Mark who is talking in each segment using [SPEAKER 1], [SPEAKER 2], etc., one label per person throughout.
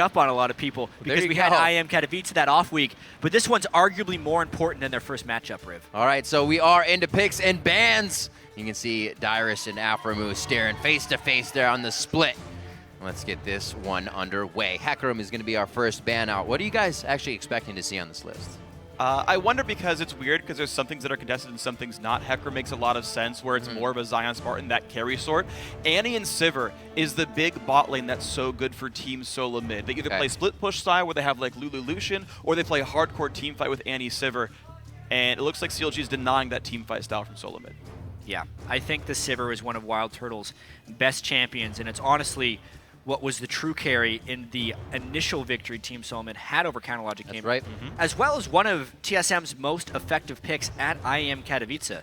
[SPEAKER 1] up on a lot of people because we had IM Katowice that off week, but this one's arguably more important than their first matchup, Riv.
[SPEAKER 2] All right, so we are into picks and bans. You can see Dyrus and Aframu staring face to face there on the split. Let's get this one underway. Hecarim is going to be our first ban out. What are you guys actually expecting to see on this list?
[SPEAKER 3] I wonder, because it's weird because there's some things that are contested and some things not. Hecarim makes a lot of sense where it's more of a Zion Spartan, that carry sort. Annie and Sivir is the big bot lane that's so good for Team SoloMid. They either play split push style where they have like Lulu Lucian, or they play hardcore team fight with Annie Sivir. And it looks like CLG is denying that team fight style from SoloMid.
[SPEAKER 1] Yeah, I think the Sivir is one of Wild Turtle's best champions, and it's honestly what was the true carry in the initial victory Team SoloMid had over Counterlogic Gaming.
[SPEAKER 2] Right.
[SPEAKER 1] As well as one of TSM's most effective picks at IM Katowice.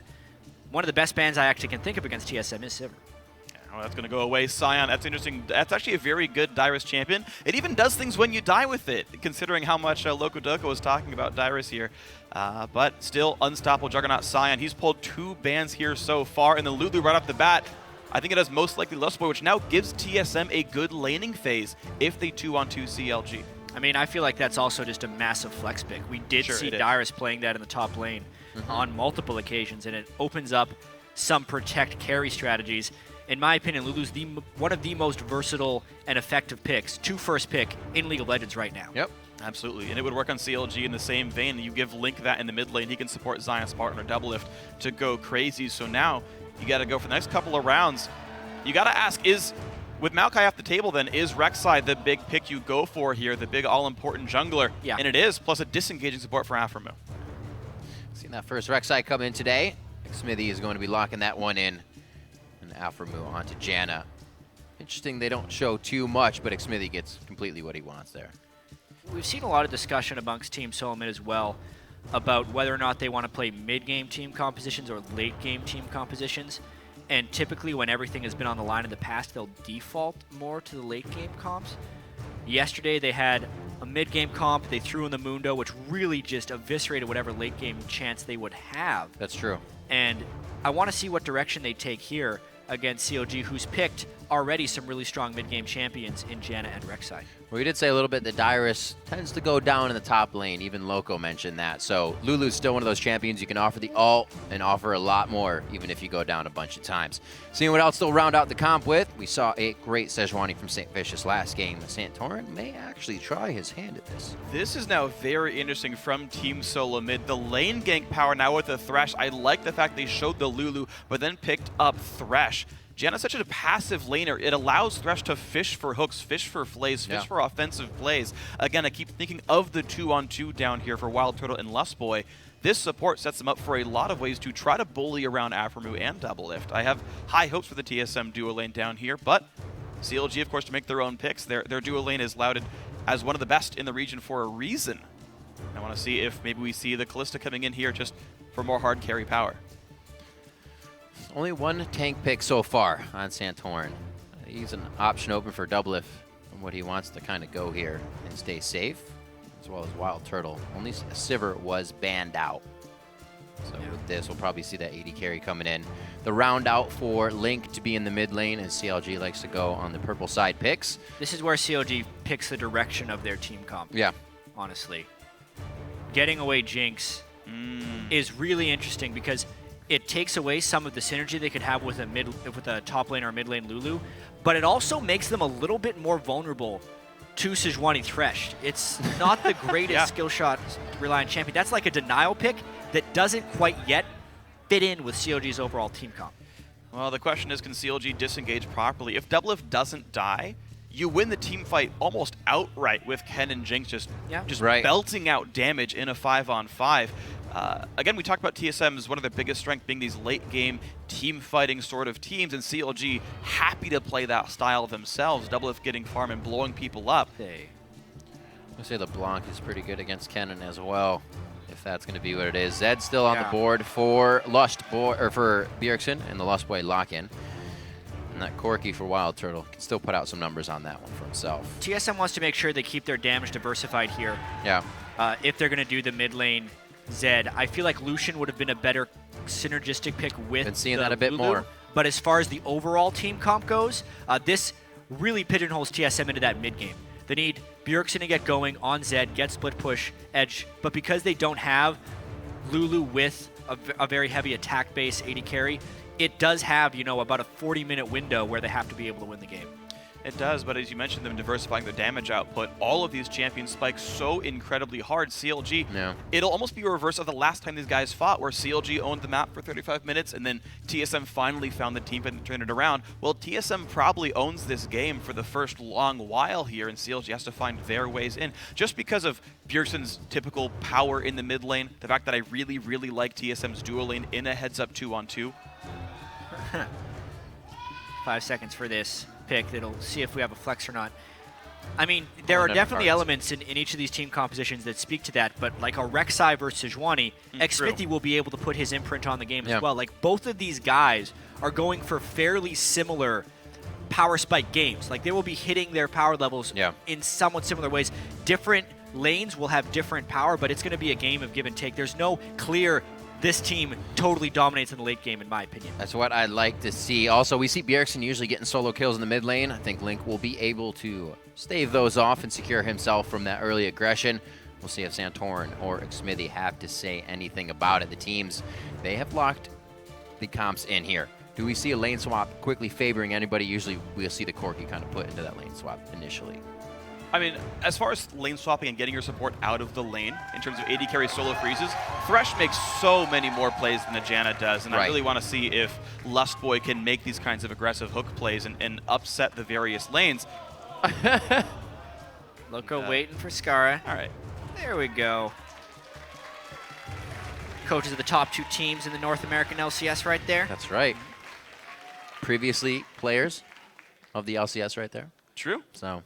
[SPEAKER 1] One of the best bans I actually can think of against TSM is Sivir.
[SPEAKER 3] Oh, that's going to go away. Sion, that's interesting. That's actually a very good Dyrus champion. It even does things when you die with it, considering how much Loco Doco was talking about Dyrus here. But still, unstoppable Juggernaut Sion. He's pulled 2 bans here so far, and the Lulu right off the bat. I think it has most likely Lust Boy, which now gives TSM a good laning phase if they 2-on-2 CLG.
[SPEAKER 1] I mean, I feel like that's also just a massive flex pick. We did see Dyrus playing that in the top lane on multiple occasions, and it opens up some protect carry strategies. In my opinion, Lulu's one of the most versatile and effective picks, to first pick in League of Legends right now.
[SPEAKER 3] Yep, absolutely. And it would work on CLG in the same vein. You give Link that in the mid lane, he can support Zion Spartan or Double Lift to go crazy. So now you got to go for the next couple of rounds. You got to ask, with Maokai off the table then, is Rek'Sai the big pick you go for here, the big all-important jungler?
[SPEAKER 1] Yeah.
[SPEAKER 3] And it is, plus a disengaging support for Aframu.
[SPEAKER 2] Seeing that first Rek'Sai come in today. Smithy is going to be locking that one in. And Aframu onto Janna. Interesting they don't show too much, but Smithy gets completely what he wants there.
[SPEAKER 1] We've seen a lot of discussion amongst Team SoloMid as well about whether or not they want to play mid-game team compositions or late-game team compositions. And typically when everything has been on the line in the past, they'll default more to the late-game comps. Yesterday they had a mid-game comp they threw in the Mundo, which really just eviscerated whatever late-game chance they would have.
[SPEAKER 2] That's true.
[SPEAKER 1] And I want to see what direction they take here against CLG, who's picked already some really strong mid-game champions in Janna and Rek'Sai.
[SPEAKER 2] Well, we did say a little bit that Dyrus tends to go down in the top lane. Even Loco mentioned that. So Lulu's still one of those champions you can offer the ult and offer a lot more, even if you go down a bunch of times. Seeing what else they'll round out the comp with, we saw a great Sejuani from St. Vicious last game. Santorin may actually try his hand at this.
[SPEAKER 3] This is now very interesting from Team SoloMid. The lane gank power now with the Thresh. I like the fact they showed the Lulu, but then picked up Thresh. Janna's such a passive laner. It allows Thresh to fish for hooks, fish for flays, fish for offensive plays. Again, I keep thinking of the 2-on-2 down here for Wild Turtle and Lustboy. This support sets them up for a lot of ways to try to bully around Aframu and Double Lift. I have high hopes for the TSM duo lane down here, but CLG, of course, to make their own picks. Their duo lane is lauded as one of the best in the region for a reason. I want to see if maybe we see the Kalista coming in here just for more hard carry power.
[SPEAKER 2] Only one tank pick so far on Santorin. He's an option open for Double if what he wants to kind of go here and stay safe, as well as Wild Turtle. Only Sivir was banned out. So with this, we'll probably see that AD carry coming in. The round out for Link to be in the mid lane, as CLG likes to go on the purple side picks.
[SPEAKER 1] This is where CLG picks the direction of their team comp.
[SPEAKER 2] Yeah.
[SPEAKER 1] Honestly. Getting away Jinx is really interesting because it takes away some of the synergy they could have with a top lane or mid lane Lulu, but it also makes them a little bit more vulnerable to Sejuani Thresh. It's not the greatest skill shot reliant champion. That's like a denial pick that doesn't quite yet fit in with CLG's overall team comp.
[SPEAKER 3] Well, the question is, can CLG disengage properly? If Double Lift doesn't die, you win the team fight almost outright with Ken and Jinx just belting out damage in a 5-on-5. Again, we talked about TSM as one of their biggest strengths being these late-game team-fighting sort of teams, and CLG happy to play that style themselves. Double Lift getting farm and blowing people up.
[SPEAKER 2] I say the Blanc is pretty good against Kennen as well, if that's going to be what it is. Zed's still on the board for for Bjergsen and the Lust Boy lock-in. And that Corki for Wild Turtle can still put out some numbers on that one for himself.
[SPEAKER 1] TSM wants to make sure they keep their damage diversified here.
[SPEAKER 2] Yeah.
[SPEAKER 1] If they're going to do the mid lane Zed, I feel like Lucian would have been a better synergistic pick with
[SPEAKER 2] Been seeing that a bit more.
[SPEAKER 1] But as far as the overall team comp goes, this really pigeonholes TSM into that mid game. They need Bjergsen to get going on Zed, get split push edge, but because they don't have Lulu with a very heavy attack base 80 carry, it does have, you know, about a 40-minute window where they have to be able to win the game.
[SPEAKER 3] It does, but as you mentioned, them diversifying their damage output, all of these champions spike so incredibly hard. CLG, it'll almost be a reverse of the last time these guys fought, where CLG owned the map for 35 minutes, and then TSM finally found the team and turned it around. Well, TSM probably owns this game for the first long while here, and CLG has to find their ways in. Just because of Bjergsen's typical power in the mid lane, the fact that I really, really like TSM's dual lane in a heads-up 2-on-2.
[SPEAKER 1] 5 seconds for this pick. It'll see if we have a flex or not. I mean, there are definitely elements in each of these team compositions that speak to that, but like a Rek'Sai versus Sejuani, xMithi will be able to put his imprint on the game as well. Like, both of these guys are going for fairly similar power spike games. Like, they will be hitting their power levels in somewhat similar ways. Different lanes will have different power, but it's going to be a game of give and take. There's no clear this team totally dominates in the late game, in my opinion.
[SPEAKER 2] That's what I'd like to see. Also, we see Bjergsen usually getting solo kills in the mid lane. I think Link will be able to stave those off and secure himself from that early aggression. We'll see if Santorin or xMithi have to say anything about it. The teams, they have locked the comps in here. Do we see a lane swap quickly favoring anybody? Usually we'll see the Corki kind of put into that lane swap initially.
[SPEAKER 3] I mean, as far as lane swapping and getting your support out of the lane, in terms of AD carry solo freezes, Thresh makes so many more plays than Ajana does, and I really want to see if Lustboy can make these kinds of aggressive hook plays and upset the various lanes.
[SPEAKER 1] Loco waiting for Skara.
[SPEAKER 3] All right.
[SPEAKER 1] There we go. Coaches of the top 2 teams in the North American LCS right there.
[SPEAKER 2] That's right. Previously players of the LCS right there.
[SPEAKER 3] True.
[SPEAKER 2] So...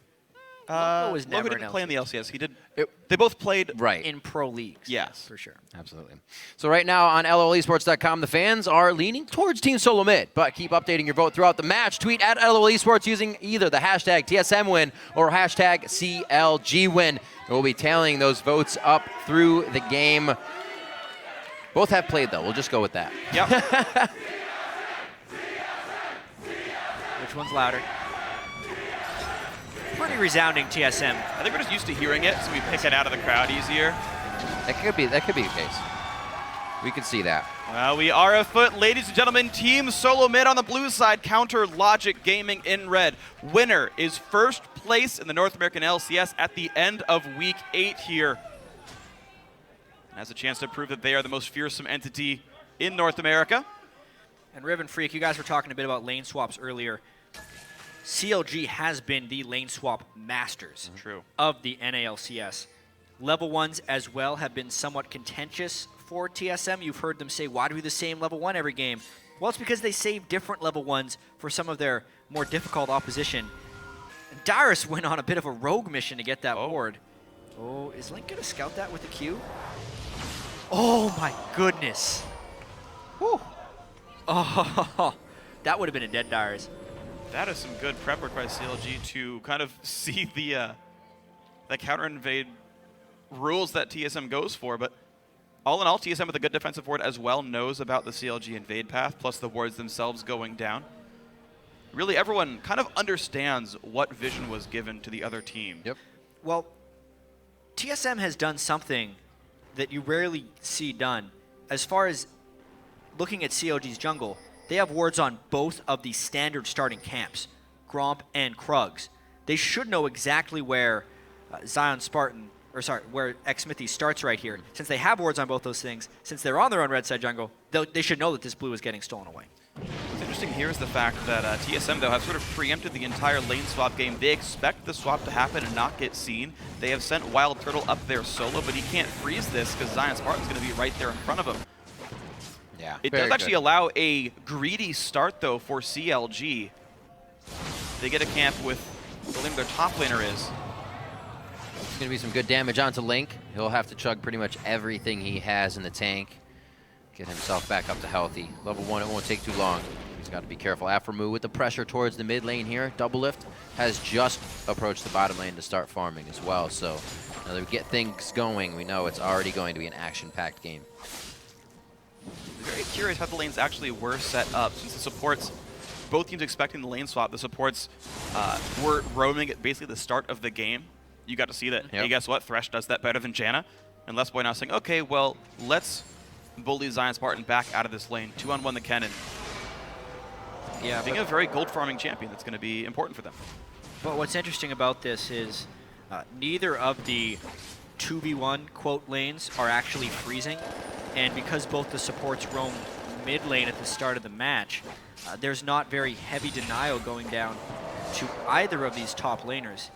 [SPEAKER 1] Loco was never
[SPEAKER 3] didn't play in the LCS. He did.
[SPEAKER 2] It,
[SPEAKER 3] they both played
[SPEAKER 1] in pro leagues.
[SPEAKER 3] Yes,
[SPEAKER 1] for sure.
[SPEAKER 2] Absolutely. So right now on LOLesports.com, the fans are leaning towards Team SoloMid, but keep updating your vote throughout the match. Tweet at LOLesports using either the hashtag TSMWin or hashtag CLGWin. And we'll be tallying those votes up through the game. Both have played, though. We'll just go with that.
[SPEAKER 3] Yep.
[SPEAKER 1] Which one's louder? Pretty resounding TSM.
[SPEAKER 3] I think we're just used to hearing it, so we pick it out of the crowd easier.
[SPEAKER 2] That could be the case. We could see that.
[SPEAKER 3] Well, we are afoot, ladies and gentlemen. Team SoloMid on the blue side, counter Logic Gaming in red. Winner is first place in the North American LCS at the end of Week 8 here. And has a chance to prove that they are the most fearsome entity in North America.
[SPEAKER 1] And Riven Freak, you guys were talking a bit about lane swaps earlier. CLG has been the lane swap masters of the NALCS. Level 1s as well have been somewhat contentious for TSM. You've heard them say, why do we do the same level 1 every game? Well, it's because they save different level 1s for some of their more difficult opposition. And Dyrus went on a bit of a rogue mission to get that board. Oh, is Link going to scout that with the Q? Oh my goodness. Whew. Oh, that would have been a dead Dyrus.
[SPEAKER 3] That is some good prep work by CLG to kind of see the counter-invade rules that TSM goes for. But all in all, TSM with a good defensive ward as well knows about the CLG invade path, plus the wards themselves going down. Really, everyone kind of understands what vision was given to the other team.
[SPEAKER 2] Yep.
[SPEAKER 1] Well, TSM has done something that you rarely see done. As far as looking at CLG's jungle, they have wards on both of the standard starting camps, Gromp and Krugs. They should know exactly where where xMithi starts right here. Since they have wards on both those things, since they're on their own red side jungle, they should know that this blue is getting stolen away.
[SPEAKER 3] What's interesting here is the fact that TSM, though, have sort of preempted the entire lane swap game. They expect the swap to happen and not get seen. They have sent Wild Turtle up there solo, but he can't freeze this because Zion Spartan's going to be right there in front of him.
[SPEAKER 2] Yeah,
[SPEAKER 3] it does actually allow a greedy start, though, for CLG. They get a camp with whatever their top laner is.
[SPEAKER 2] It's going to be some good damage onto Link. He'll have to chug pretty much everything he has in the tank. Get himself back up to healthy. Level 1, it won't take too long. He's got to be careful. Aphromoo with the pressure towards the mid lane here. Double Lift has just approached the bottom lane to start farming as well. So now that we get things going, we know it's already going to be an action-packed game.
[SPEAKER 3] Very curious how the lanes actually were set up, since the supports, both teams expecting the lane swap, the supports were roaming at basically the start of the game. you got to see that.
[SPEAKER 2] Yep.
[SPEAKER 3] Hey, guess what? Thresh does that better than Janna. And LessBoy now saying, okay, well, let's bully Zion Spartan back out of this lane. 2-on-1 the Kennen.
[SPEAKER 1] Yeah,
[SPEAKER 3] Being a very gold farming champion, that's going to be important for them.
[SPEAKER 1] but what's interesting about this is neither of the 2v1 quote lanes are actually freezing, and because both the supports roam mid lane at the start of the match, there's not very heavy denial going down to either of these top laners.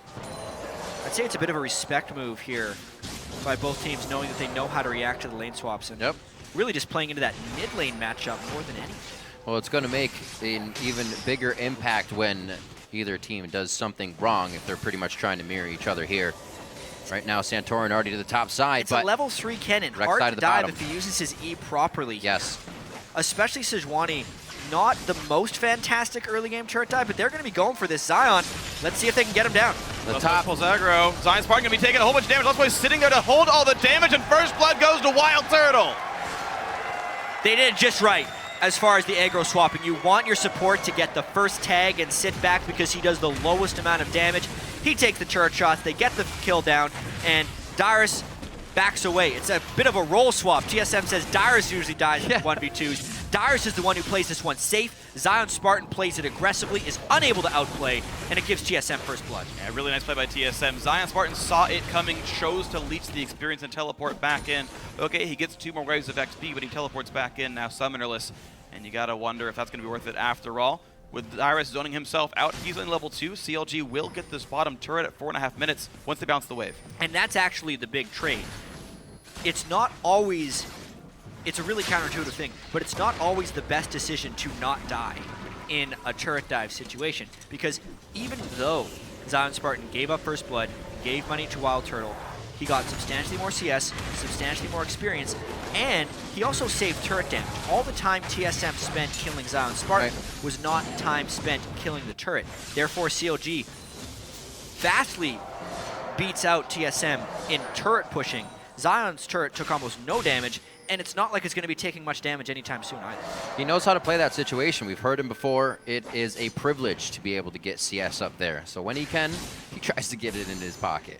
[SPEAKER 1] I'd say it's a bit of a respect move here by both teams, knowing that they know how to react to the lane swaps and really just playing into that mid lane matchup more than anything.
[SPEAKER 2] Well, it's going to make an even bigger impact when either team does something wrong if they're pretty much trying to mirror each other here. Right now, Santorin already to the top side,
[SPEAKER 1] It's
[SPEAKER 2] but
[SPEAKER 1] a level 3 Kennen,
[SPEAKER 2] Rex
[SPEAKER 1] hard
[SPEAKER 2] side
[SPEAKER 1] to
[SPEAKER 2] of the
[SPEAKER 1] dive
[SPEAKER 2] bottom.
[SPEAKER 1] if he uses his E properly.
[SPEAKER 2] yes,
[SPEAKER 1] Especially Sejuani, not the most fantastic early game turret dive, but they're going to be going for this Zion. Let's see if they can get him down.
[SPEAKER 2] the
[SPEAKER 3] LessBoy
[SPEAKER 2] top.
[SPEAKER 3] pulls aggro. Zion Spartan going to be taking a whole bunch of damage. LessBoy's sitting there to hold all the damage, and first blood goes to Wild Turtle.
[SPEAKER 1] They did it just right as far as the aggro swapping. You want your support to get the first tag and sit back because he does the lowest amount of damage. He takes the turret shots, they get the kill down, and Dyrus backs away. It's a bit of a role swap. TSM says Dyrus usually dies in 1v2s. Dyrus is the one who plays this one safe. Zion Spartan plays it aggressively, is unable to outplay, and it gives TSM first blood.
[SPEAKER 3] Yeah, really nice play by TSM. Zion Spartan saw it coming, chose to leech the experience and teleport back in. Okay, he gets 2 more waves of XP, but he teleports back in, now summonerless. And you gotta wonder if that's gonna be worth it after all. With Dyrus zoning himself out, he's in level 2. CLG will get this bottom turret at 4.5 minutes once they bounce the wave.
[SPEAKER 1] And that's actually the big trade. It's not always, it's a really counterintuitive thing, but it's not always the best decision to not die in a turret dive situation. Because even though Zion Spartan gave up first blood, gave money to Wild Turtle, he got substantially more CS, substantially more experience, and he also saved turret damage. All the time TSM spent killing Zion Spartan was not time spent killing the turret. Therefore, CLG vastly beats out TSM in turret pushing. Zion's turret took almost no damage, and it's not like it's going to be taking much damage anytime soon either.
[SPEAKER 2] He knows how to play that situation. We've heard him before. It is a privilege to be able to get CS up there. So when he can, he tries to get it in his pocket.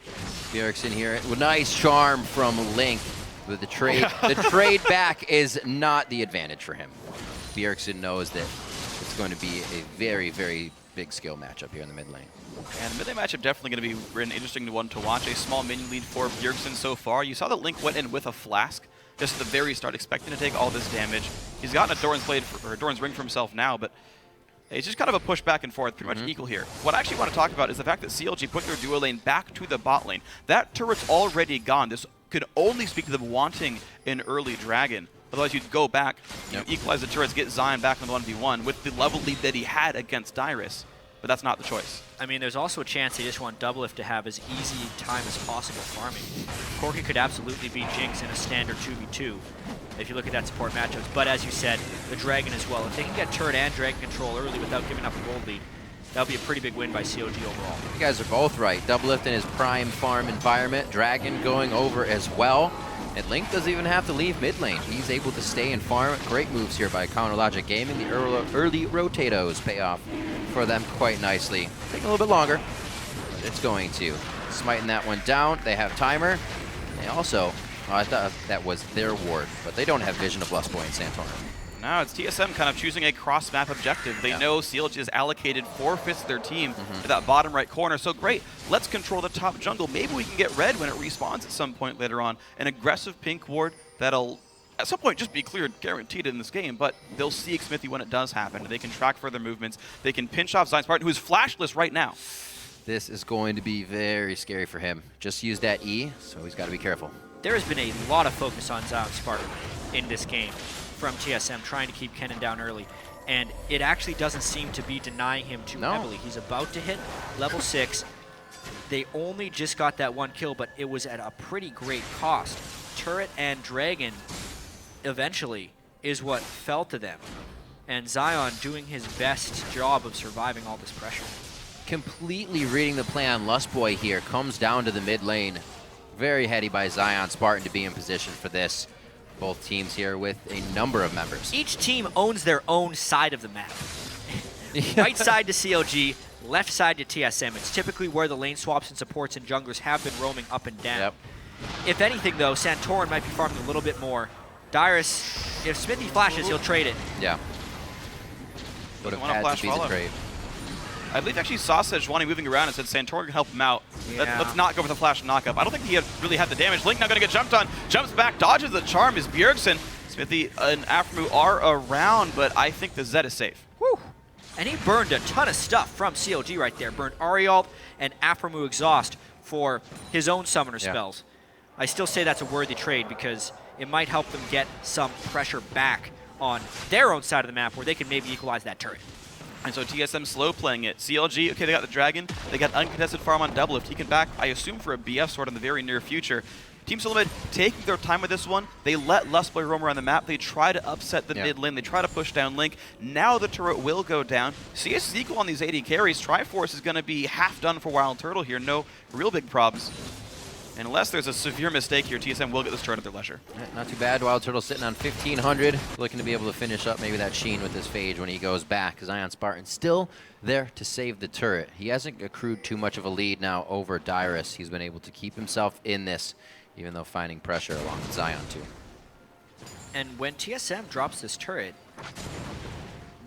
[SPEAKER 2] Bjergsen here with nice charm from Link with the trade. The trade back is not the advantage for him. Bjergsen knows that it's going to be a very, very big skill matchup here in the mid lane.
[SPEAKER 3] And the mid-lane matchup definitely going to be an interesting one to watch. A small minion lead for Bjergsen so far. You saw that Link went in with a flask just at the very start, expecting to take all this damage. He's gotten a Doran's Blade or Doran's Ring for himself now, but it's just kind of a push back and forth, pretty much equal here. What I actually want to talk about is the fact that CLG put their duo lane back to the bot lane. That turret's already gone. This could only speak to them wanting an early dragon. Otherwise, you'd go back, equalize the turrets, get Zion back on the 1v1 with the level lead that he had against Dyrus. But that's not the choice.
[SPEAKER 1] I mean, there's also a chance they just want Doublelift to have as easy time as possible farming. Corki could absolutely beat Jinx in a standard 2v2 if you look at that support matchups. But as you said, the Dragon as well. If they can get turret and Dragon control early without giving up a gold lead, that'll be a pretty big win by CLG overall.
[SPEAKER 2] You guys are both right. Doublelift in his prime farm environment. Dragon going over as well. And Link doesn't even have to leave mid lane. He's able to stay and farm. Great moves here by Counterlogic Gaming. The early rotatos pay off for them quite nicely. Taking a little bit longer, but it's going to. Smiting that one down. They have timer. They also, I thought that was their ward, but they don't have vision of LessBoy and Santorin.
[SPEAKER 3] Now it's TSM kind of choosing a cross-map objective. They know CLG has allocated 4/5 of their team to that bottom right corner. So great, let's control the top jungle. Maybe we can get red when it respawns at some point later on. An aggressive pink ward that'll at some point just be cleared, guaranteed in this game, but they'll see Smithy when it does happen. They can track further movements. They can pinch off Zion Spartan, who is flashless right now.
[SPEAKER 2] This is going to be very scary for him. Just use that E, so he's got to be careful.
[SPEAKER 1] There has been a lot of focus on Zion Spartan in this game from TSM, trying to keep Kennen down early. And it actually doesn't seem to be denying him too heavily. He's about to hit level 6. They only just got that one kill, but it was at a pretty great cost. Turret and Dragon eventually is what fell to them. And Zion doing his best job of surviving all this pressure.
[SPEAKER 2] Completely reading the play on LessBoy here. Comes down to the mid lane. Very heady by Zion Spartan to be in position for this. Both teams here with a number of members.
[SPEAKER 1] Each team owns their own side of the map. Right side to CLG, left side to TSM. It's typically where the lane swaps and supports and junglers have been roaming up and down.
[SPEAKER 2] Yep.
[SPEAKER 1] If anything, though, Santorin might be farming a little bit more. Dyrus, if Smithy flashes, he'll trade it.
[SPEAKER 2] Yeah. Would have
[SPEAKER 3] wanna
[SPEAKER 2] had
[SPEAKER 3] flash
[SPEAKER 2] to be the
[SPEAKER 3] follow.
[SPEAKER 2] trade.
[SPEAKER 3] I believe actually saw Sejuani moving around and said Santorin can help him out.
[SPEAKER 1] Yeah.
[SPEAKER 3] Let's not go for the flash knockup. I don't think he really had the damage. Link now going to get jumped on. Jumps back, dodges the charm is Bjergsen. Smithy and Aphromoo are around, but I think the Zed is safe.
[SPEAKER 1] Whew. And he burned a ton of stuff from CLG right there. Burned Arialt and Aphromoo Exhaust for his own summoner spells. I still say that's a worthy trade because it might help them get some pressure back on their own side of the map where they can maybe equalize that turret.
[SPEAKER 3] And so TSM slow playing it. CLG, okay, they got the Dragon. They got uncontested farm on double. If he can back, I assume, for a BF sword in the very near future. Team SoloMid taking their time with this one. They let Lustboy roam around the map. They try to upset the mid lane. They try to push down Link. Now the turret will go down. CS is equal on these AD carries. Triforce is going to be half done for Wild Turtle here. No real big problems. And unless there's a severe mistake here, TSM will get this turret at their leisure.
[SPEAKER 2] Not too bad. Wild Turtle sitting on 1,500. Looking to be able to finish up maybe that Sheen with this Phage when he goes back. Zion Spartan still there to save the turret. He hasn't accrued too much of a lead now over Dyrus. He's been able to keep himself in this, even though finding pressure along with Zion too.
[SPEAKER 1] And when TSM drops this turret,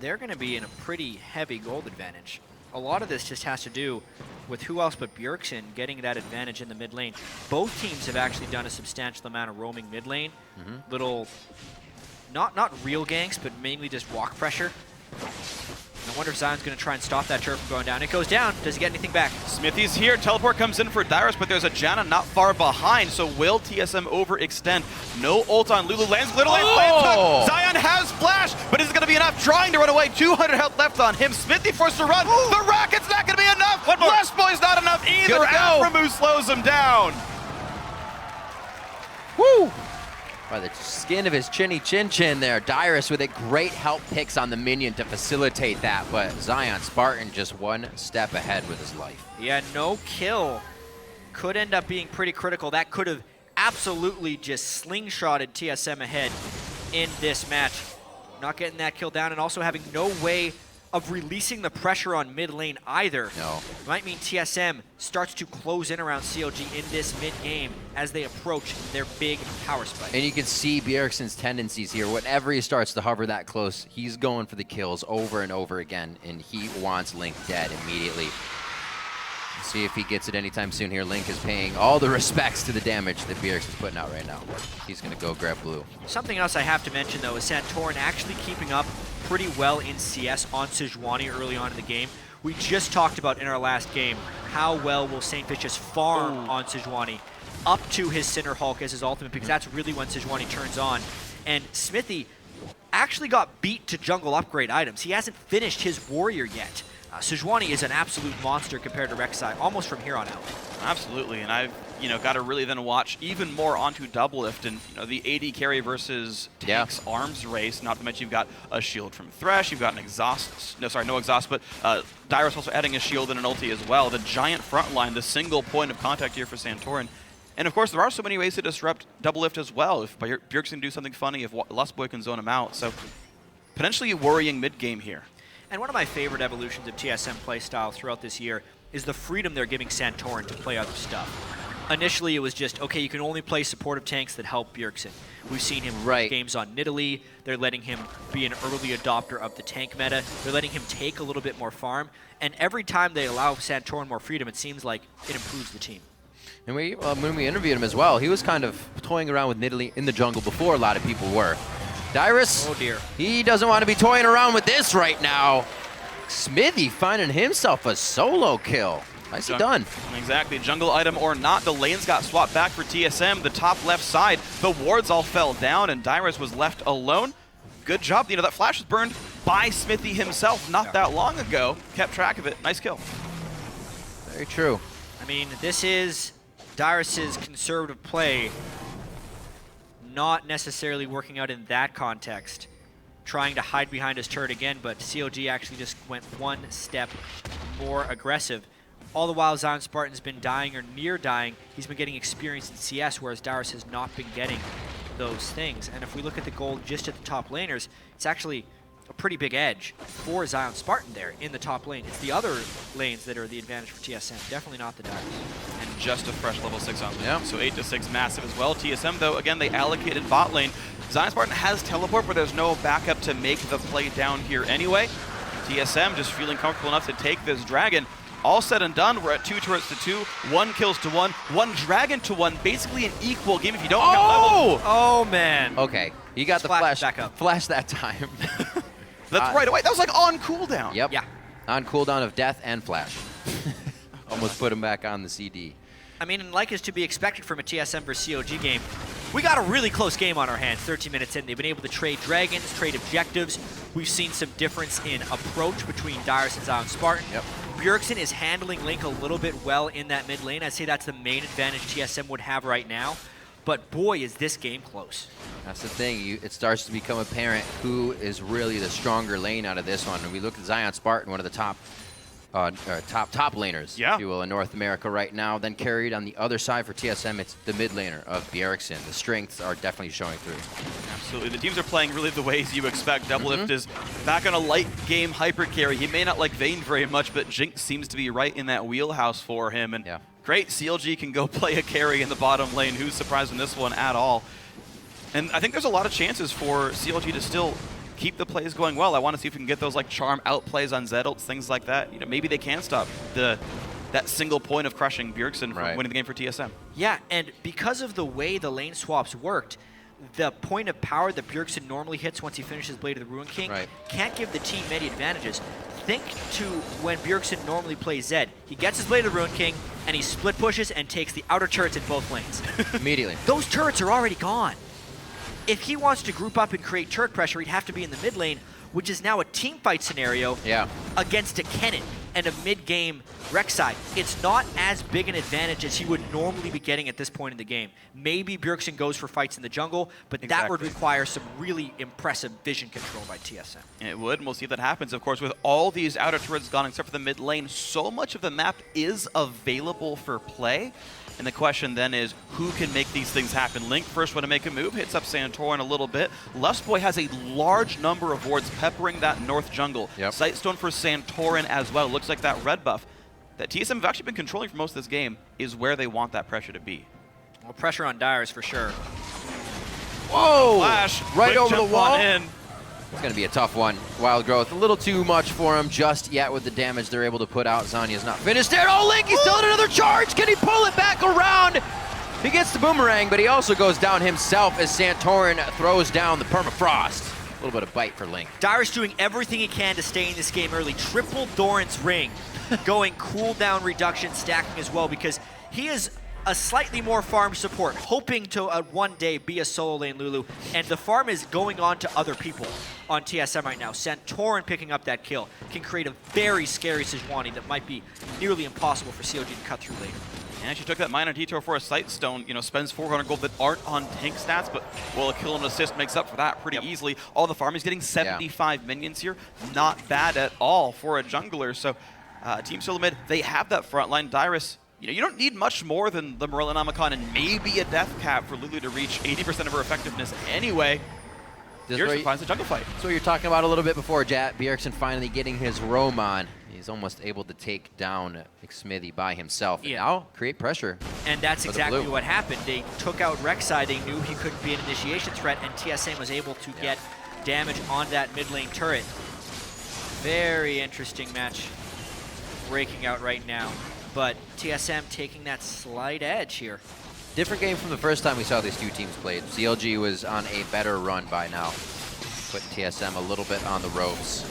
[SPEAKER 1] they're going to be in a pretty heavy gold advantage. A lot of this just has to do with who else but Bjergsen getting that advantage in the mid lane. Both teams have actually done a substantial amount of roaming mid lane. Little, not real ganks, but mainly just walk pressure. I wonder if Zion's going to try and stop that turret from going down. It goes down. Does he get anything back?
[SPEAKER 3] Smithy's here. Teleport comes in for Dyrus, but there's a Janna not far behind. So will TSM overextend? No ult on Lulu. Lands literally. Zion has flash, but is it going to be enough? Trying to run away. 200 health left on him. Smithy forced to run. The rocket's not going to be enough. Lustboy's not enough either. Aphromoo slows him down.
[SPEAKER 2] Woo! By the skin of his chinny chin there. Dyrus with a great help picks on the minion to facilitate that, but Zion Spartan just one step ahead with his life.
[SPEAKER 1] Yeah, no kill. Could end up being pretty critical. That could have absolutely just slingshotted TSM ahead in this match. Not getting that kill down and also having no way of releasing the pressure on mid lane either.
[SPEAKER 2] No.
[SPEAKER 1] Might mean TSM starts to close in around CLG in this mid game as they approach their big power spike.
[SPEAKER 2] And you can see Bjergsen's tendencies here. Whenever he starts to hover that close, he's going for the kills over and over again, and he wants Link dead immediately. See if he gets it anytime soon here. Link is paying all the respects to the damage that Bjergsen's putting out right now. He's going to go grab blue.
[SPEAKER 1] Something else I have to mention, though, is Santorin actually keeping up pretty well in CS on Sejuani early on in the game. We just talked about in our last game how well will Saint Vicious farm on Sejuani up to his Sinner Hulk as his ultimate, because that's really when Sejuani turns on. And Smithy actually got beat to jungle upgrade items. He hasn't finished his warrior yet. Sejuani is an absolute monster compared to Rek'Sai, almost from here on out.
[SPEAKER 3] Absolutely, and I've got to really then watch even more onto Doublelift and the AD carry versus tanks arms race. Not to mention you've got a shield from Thresh, you've got an exhaust. No, sorry, no exhaust, but Dyrus also adding a shield and an ulti as well. The giant front line, the single point of contact here for Santorin. And of course, there are so many ways to disrupt Doublelift as well. If Bjergsen can do something funny, if Lustboy can zone him out, so potentially worrying mid game here.
[SPEAKER 1] And one of my favorite evolutions of TSM playstyle throughout this year is the freedom they're giving Santorin to play other stuff. Initially, it was just, okay, you can only play supportive tanks that help Bjergsen. We've seen him games on Nidalee. They're letting him be an early adopter of the tank meta. They're letting him take a little bit more farm. And every time they allow Santorin more freedom, it seems like it improves the team.
[SPEAKER 2] And when we interviewed him as well, he was kind of toying around with Nidalee in the jungle before a lot of people were. Dyrus,
[SPEAKER 1] oh dear,
[SPEAKER 2] he doesn't want to be toying around with this right now. Smithy finding himself a solo kill. Nicely done.
[SPEAKER 3] Exactly. Jungle item or not, the lanes got swapped back for TSM. The top left side, the wards all fell down, and Dyrus was left alone. Good job. That flash was burned by Smithy himself not that long ago. Kept track of it. Nice kill.
[SPEAKER 2] Very true.
[SPEAKER 1] I mean, this is Dyrus's conservative play, not necessarily working out in that context, trying to hide behind his turret again, but CLG actually just went one step more aggressive. All the while, Zion Spartan's been dying or near dying. He's been getting experience in CS, whereas Dyrus has not been getting those things. And if we look at the gold just at the top laners, it's actually a pretty big edge for Zion Spartan there in the top lane. It's the other lanes that are the advantage for TSM, definitely not the Dire.
[SPEAKER 3] And just a fresh level 6 on lane.
[SPEAKER 2] Yeah.
[SPEAKER 3] So 8 to 6 massive as well. TSM though, again, they allocated bot lane. Zion Spartan has teleport, but there's no backup to make the play down here anyway. TSM just feeling comfortable enough to take this dragon. All said and done, we're at 2 turrets to 2, 1 kills to 1, 1 dragon to 1, basically an equal game if you don't count level.
[SPEAKER 1] Oh, man.
[SPEAKER 2] Okay, you got the
[SPEAKER 1] Flash
[SPEAKER 2] flash
[SPEAKER 1] back up.
[SPEAKER 2] flash that time.
[SPEAKER 3] That's right away. That was like on cooldown.
[SPEAKER 2] Yep.
[SPEAKER 1] Yeah.
[SPEAKER 2] On cooldown of death and flash. Almost put him back on the CD.
[SPEAKER 1] I mean, and like is to be expected from a TSM versus CLG game, we got a really close game on our hands 13 minutes in. They've been able to trade dragons, trade objectives. We've seen some difference in approach between Dyrus and Zion Spartan.
[SPEAKER 2] Yep.
[SPEAKER 1] Bjergsen is handling Link a little bit well in that mid lane. I'd say that's the main advantage TSM would have right now. But boy, is this game close.
[SPEAKER 2] That's the thing. It starts to become apparent who is really the stronger lane out of this one. And we look at Zion Spartan, one of the top laners,
[SPEAKER 3] Yeah.
[SPEAKER 2] if you will, in North America right now. Then carried on the other side for TSM, it's the mid laner of Bjergsen. The strengths are definitely showing through.
[SPEAKER 3] Absolutely. The teams are playing really the ways you expect. Doublelift is back on a light game hyper carry. He may not like Vayne very much, but Jinx seems to be right in that wheelhouse for him. And
[SPEAKER 2] Yeah.
[SPEAKER 3] great, CLG can go play a carry in the bottom lane. Who's surprised in this one at all? And I think there's a lot of chances for CLG to still keep the plays going well. I want to see if we can get those like charm outplays on Zed ults, things like that. You know, maybe they can stop that single point of crushing Bjergsen from winning the game for TSM.
[SPEAKER 1] Yeah, and because of the way the lane swaps worked, the point of power that Bjergsen normally hits once he finishes Blade of the Ruin King can't give the team many advantages. Think to when Bjergsen normally plays Zed. He gets his Blade of the Ruin King, and he split pushes and takes the outer turrets in both lanes.
[SPEAKER 2] Immediately.
[SPEAKER 1] Those turrets are already gone. If he wants to group up and create turret pressure, he'd have to be in the mid lane, which is now a team fight scenario against a Kennen and a mid-game Rek'Sai. It's not as big an advantage as he would normally be getting at this point in the game. Maybe Bjergsen goes for fights in the jungle, but that would require some really impressive vision control by TSM.
[SPEAKER 3] It would, and we'll see if that happens. Of course, with all these outer turrets gone except for the mid lane, so much of the map is available for play. And the question then is, who can make these things happen? Link first one to make a move, hits up Santorin a little bit. Lustboy has a large number of wards peppering that north jungle. Sightstone for Santorin as well. Looks like that red buff that TSM have actually been controlling for most of this game is where they want that pressure to be.
[SPEAKER 1] Well, pressure on Dyrus for sure.
[SPEAKER 2] Whoa!
[SPEAKER 3] Flash,
[SPEAKER 2] right
[SPEAKER 3] quick
[SPEAKER 2] over the
[SPEAKER 3] jump
[SPEAKER 2] wall.
[SPEAKER 3] on in.
[SPEAKER 2] It's going to be a tough one. Wild Growth, a little too much for him just yet with the damage they're able to put out. Zanya's not finished there. Oh, Link, he's still in another charge. Can he pull it back around? He gets the boomerang, but he also goes down himself as Santorin throws down the permafrost. A little bit of bite for Link.
[SPEAKER 1] Dyrus doing everything he can to stay in this game early. Triple Doran's ring, going cooldown reduction, stacking as well, because he is a slightly more farm support, hoping to one day be a solo lane Lulu, and the farm is going on to other people on TSM right now. Santorin picking up that kill can create a very scary Sejuani that might be nearly impossible for CLG to cut through later.
[SPEAKER 3] And actually took that minor detour for a Sightstone, spends 400 gold that aren't on tank stats, but a kill and assist makes up for that pretty easily. All the farm is getting 75 minions here. Not bad at all for a jungler. So Team SoloMid, they have that front line. Dyrus, you don't need much more than the Morellonomicon and maybe a death cap for Lulu to reach 80% of her effectiveness anyway. Bjergsen finds the jungle fight.
[SPEAKER 2] That's what you're talking about a little bit before, Jat. Bjergsen finally getting his roam on. He's almost able to take down Smithy by himself. And now create pressure.
[SPEAKER 1] And that's exactly what happened. They took out Rek'Sai. They knew he couldn't be an initiation threat, and TSM was able to get damage on that mid lane turret. Very interesting match breaking out right now. But TSM taking that slight edge here.
[SPEAKER 2] Different game from the first time we saw these two teams played. CLG was on a better run by now. Putting TSM a little bit on the ropes.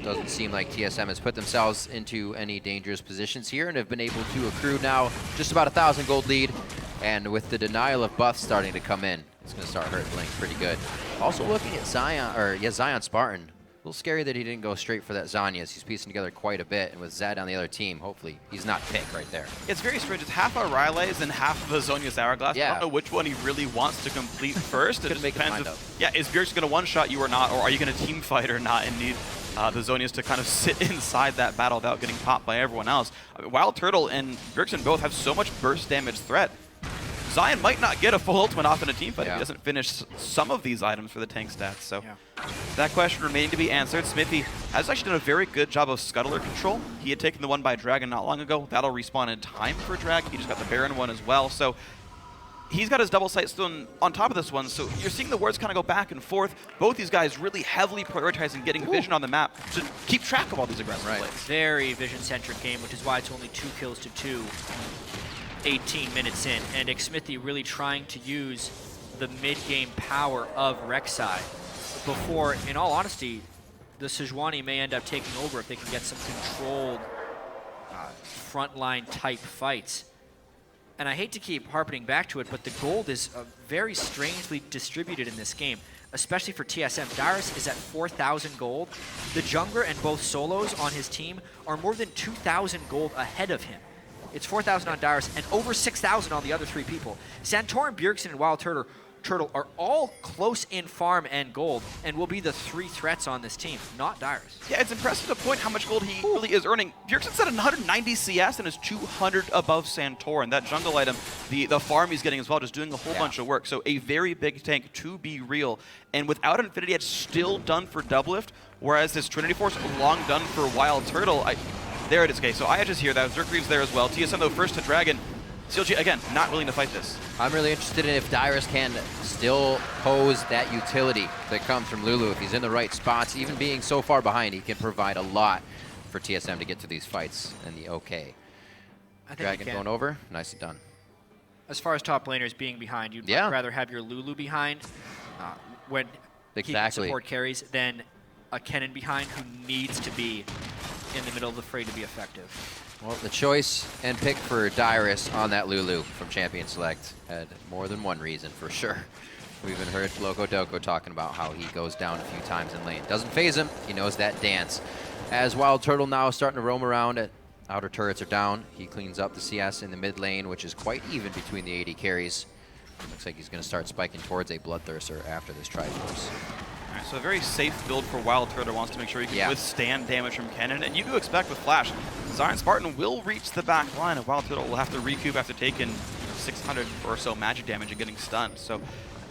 [SPEAKER 2] Doesn't seem like TSM has put themselves into any dangerous positions here and have been able to accrue now just about 1,000 gold lead. And with the denial of buffs starting to come in, it's going to start hurting Link pretty good. Also looking at Zion Spartan. A little scary that he didn't go straight for that Zanya, as he's piecing together quite a bit, and with Zed on the other team, hopefully he's not picked right there.
[SPEAKER 3] It's very strange. It's half a Ryle's and half of a Zhonya's Hourglass. I don't know which one he really wants to complete first. It just depends is Bjergsen going to one-shot you or not, or are you going to team fight or not and need the Zhonyas to kind of sit inside that battle without getting popped by everyone else. Wild Turtle and Bjergsen both have so much burst damage threat. Zion might not get a full ultimate off in a team fight if he doesn't finish some of these items for the tank stats. So that question remaining to be answered. Smithy has actually done a very good job of scuttler control. He had taken the one by Dragon not long ago. That'll respawn in time for Dragon. He just got the Baron one as well. So he's got his double sight still on top of this one, so you're seeing the wards kind of go back and forth. Both these guys really heavily prioritizing getting vision on the map to keep track of all these aggressive plays.
[SPEAKER 1] Very vision-centric game, which is why it's only 2 kills to 2, 18 minutes in. And Xmithy really trying to use the mid-game power of Rek'Sai before, in all honesty, the Sejuani may end up taking over if they can get some controlled frontline type fights. And I hate to keep harping back to it, but the gold is very strangely distributed in this game, especially for TSM. Darius is at 4,000 gold. The jungler and both solos on his team are more than 2,000 gold ahead of him. It's 4,000 on Darius and over 6,000 on the other 3 people. Santorin, Bjergsen, and Wild Turtle are all close in farm and gold and will be the 3 threats on this team, not Darius.
[SPEAKER 3] Yeah, it's impressive to point how much gold he really is earning. Bjergsen's at 190 CS and is 200 above Santorin. That jungle item, the farm he's getting as well, just doing a whole bunch of work. So a very big tank, to be real. And without Infinity Edge still done for Doublift, whereas this Trinity Force long done for Wild Turtle. There it is. Okay, so I just hear that. Zergreaves there as well. TSM, though, first to Dragon. CLG, again, not willing to fight this.
[SPEAKER 2] I'm really interested in if Darius can still pose that utility that comes from Lulu. If he's in the right spots, even being so far behind, he can provide a lot for TSM to get to these fights in the OK.
[SPEAKER 1] I think
[SPEAKER 2] Dragon going over, nicely done.
[SPEAKER 1] As far as top laners being behind, you'd much rather have your Lulu behind when keeping support carries than a Kennen behind who needs to be in the middle of the fray to be effective.
[SPEAKER 2] Well, the choice and pick for Darius on that Lulu from Champion Select had more than one reason, for sure. We even heard Loco Doco talking about how he goes down a few times in lane. Doesn't phase him, he knows that dance. As Wild Turtle now starting to roam around, at outer turrets are down. He cleans up the CS in the mid lane, which is quite even between the AD carries. Looks like he's going to start spiking towards a Bloodthirster after this Triforce.
[SPEAKER 3] Alright, so a very safe build for Wild Turtle. Wants to make sure he can withstand damage from Kennen. And you do expect with Flash, Zion Spartan will reach the back line, and Wild Turtle will have to recoup after taking 600 or so magic damage and getting stunned. So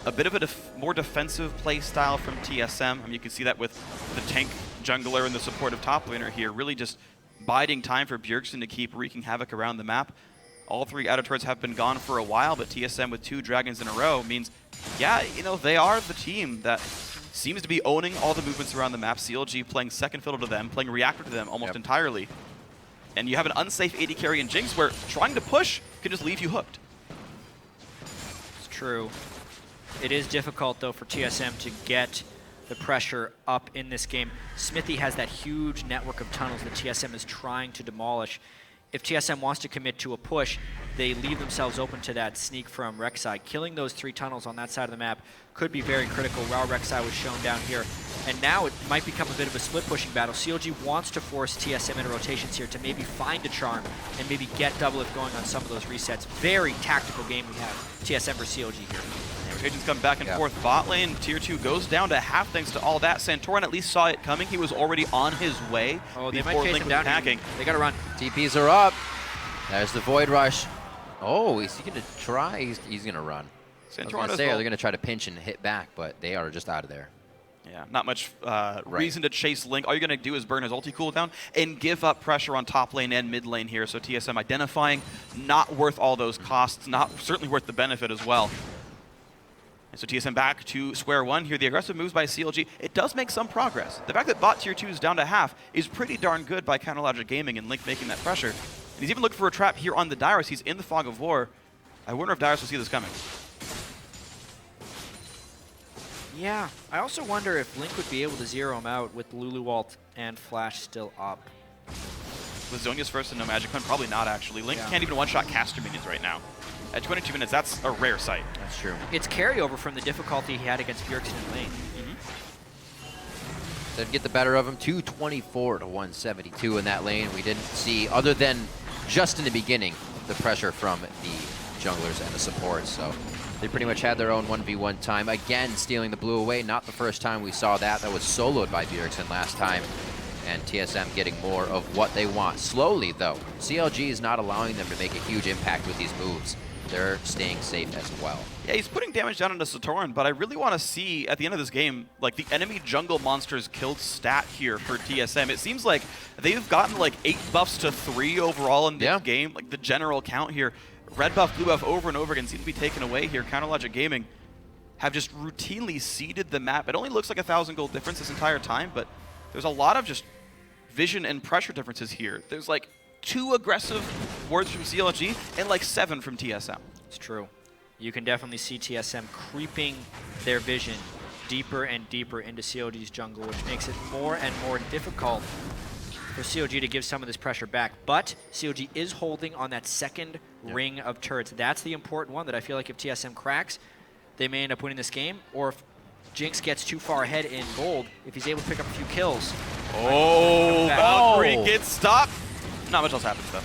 [SPEAKER 3] a bit of a more defensive play style from TSM. I mean, you can see that with the tank jungler and the supportive top laner here, really just biding time for Bjergsen to keep wreaking havoc around the map. All 3 outer turrets have been gone for a while, but TSM with 2 dragons in a row means, yeah, you know, they are the team that seems to be owning all the movements around the map. CLG playing second fiddle to them, playing reactor to them almost entirely. And you have an unsafe AD carry in Jinx where trying to push can just leave you hooked.
[SPEAKER 1] It's true. It is difficult, though, for TSM to get the pressure up in this game. Smithy has that huge network of tunnels that TSM is trying to demolish. If TSM wants to commit to a push, they leave themselves open to that sneak from Rek'Sai. Killing those 3 tunnels on that side of the map could be very critical. While Rek'Sai was shown down here. And now it might become a bit of a split pushing battle. CLG wants to force TSM into rotations here to maybe find a charm and maybe get Doublift going on some of those resets. Very tactical game we have, TSM versus CLG here.
[SPEAKER 3] Rotations come back and forth. Bot lane, tier 2 goes down to half thanks to all that. Santorin at least saw it coming. He was already on his way before Link was attacking.
[SPEAKER 1] They gotta run.
[SPEAKER 2] TPs are up. There's the Void Rush. Oh, is he gonna try? He's gonna run. I was gonna say, they're gonna try to pinch and hit back, but they are just out of there.
[SPEAKER 3] Yeah, not much reason to chase Link. All you're going to do is burn his ulti cooldown and give up pressure on top lane and mid lane here. So TSM identifying not worth all those costs, not certainly worth the benefit as well. And so TSM back to square one here. The aggressive moves by CLG, it does make some progress. The fact that bot tier 2 is down to half is pretty darn good by Counterlogic Gaming and Link making that pressure. And he's even looking for a trap here on the Darius. He's in the fog of war. I wonder if Darius will see this coming.
[SPEAKER 1] Yeah, I also wonder if Link would be able to zero him out with Lulu ult and Flash still up.
[SPEAKER 3] With Zhonya's first and no magic gun, probably not actually. Link can't even one-shot caster minions right now. At 22 minutes, that's a rare sight.
[SPEAKER 2] That's true.
[SPEAKER 1] It's carryover from the difficulty he had against Bjergsen in lane.
[SPEAKER 2] They'd get the better of him, 224 to 172 in that lane. We didn't see, other than just in the beginning, the pressure from the junglers and the supports. So they pretty much had their own 1v1 time. Again, stealing the blue away. Not the first time we saw that. That was soloed by Bjergsen last time. And TSM getting more of what they want. Slowly, though. CLG is not allowing them to make a huge impact with these moves. they're staying safe as well.
[SPEAKER 3] Yeah, he's putting damage down into Santorin, but I really want to see at the end of this game, like the enemy jungle monsters killed stat here for TSM. It seems like they've gotten like 8 buffs to 3 overall in this game, like the general count here. Red buff, blue buff over and over again seem to be taken away here. Counterlogic Gaming have just routinely seeded the map. It only looks like 1,000 gold difference this entire time, but there's a lot of just vision and pressure differences here. There's like 2 aggressive wards from CLG and like 7 from TSM.
[SPEAKER 1] It's true. You can definitely see TSM creeping their vision deeper and deeper into CLG's jungle, which makes it more and more difficult for CLG to give some of this pressure back. But CLG is holding on that second ring of turrets. That's the important one that I feel like if TSM cracks, they may end up winning this game, or if Jinx gets too far ahead in gold, if he's able to pick up a few kills.
[SPEAKER 3] Oh, Valkyrie gets stopped. Not much else happens, though.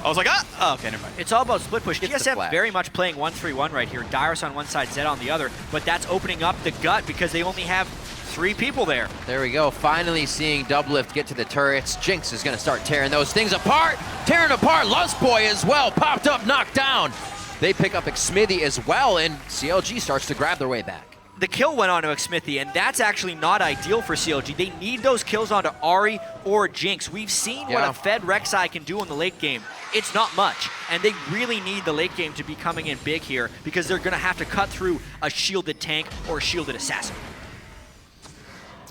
[SPEAKER 3] I was like, oh, okay, never mind.
[SPEAKER 1] It's all about split push. TSM very much playing 1-3-1 right here. Dyrus on one side, Zed on the other, but that's opening up the gut because they only have 3 people there.
[SPEAKER 2] There we go. Finally seeing Doublelift get to the turrets. Jinx is going to start tearing those things apart. Tearing apart Lustboy as well. Popped up, knocked down. They pick up Xmithy as well, and CLG starts to grab their way back.
[SPEAKER 1] The kill went on to Xmithy, and that's actually not ideal for CLG. They need those kills onto Ahri or Jinx. We've seen what a fed Rek'Sai can do in the late game. It's not much, and they really need the late game to be coming in big here because they're going to have to cut through a shielded tank or a shielded assassin.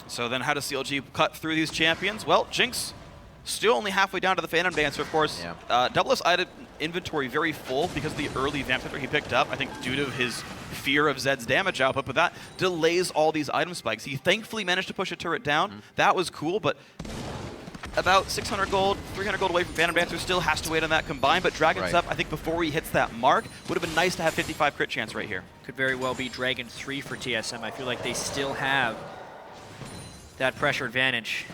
[SPEAKER 3] So then how does CLG cut through these champions? Well, Jinx still only halfway down to the Phantom Dancer, of course. Doublelift's item inventory very full because of the early Vamp Scepter he picked up, I think due to his fear of Zed's damage output, but that delays all these item spikes. He thankfully managed to push a turret down. That was cool, but about 600 gold, 300 gold away from Phantom Dancer, still has to wait on that combined, but Dragon's up, I think before he hits that mark. Would have been nice to have 55 crit chance right here.
[SPEAKER 1] Could very well be Dragon 3 for TSM. I feel like they still have that pressure advantage.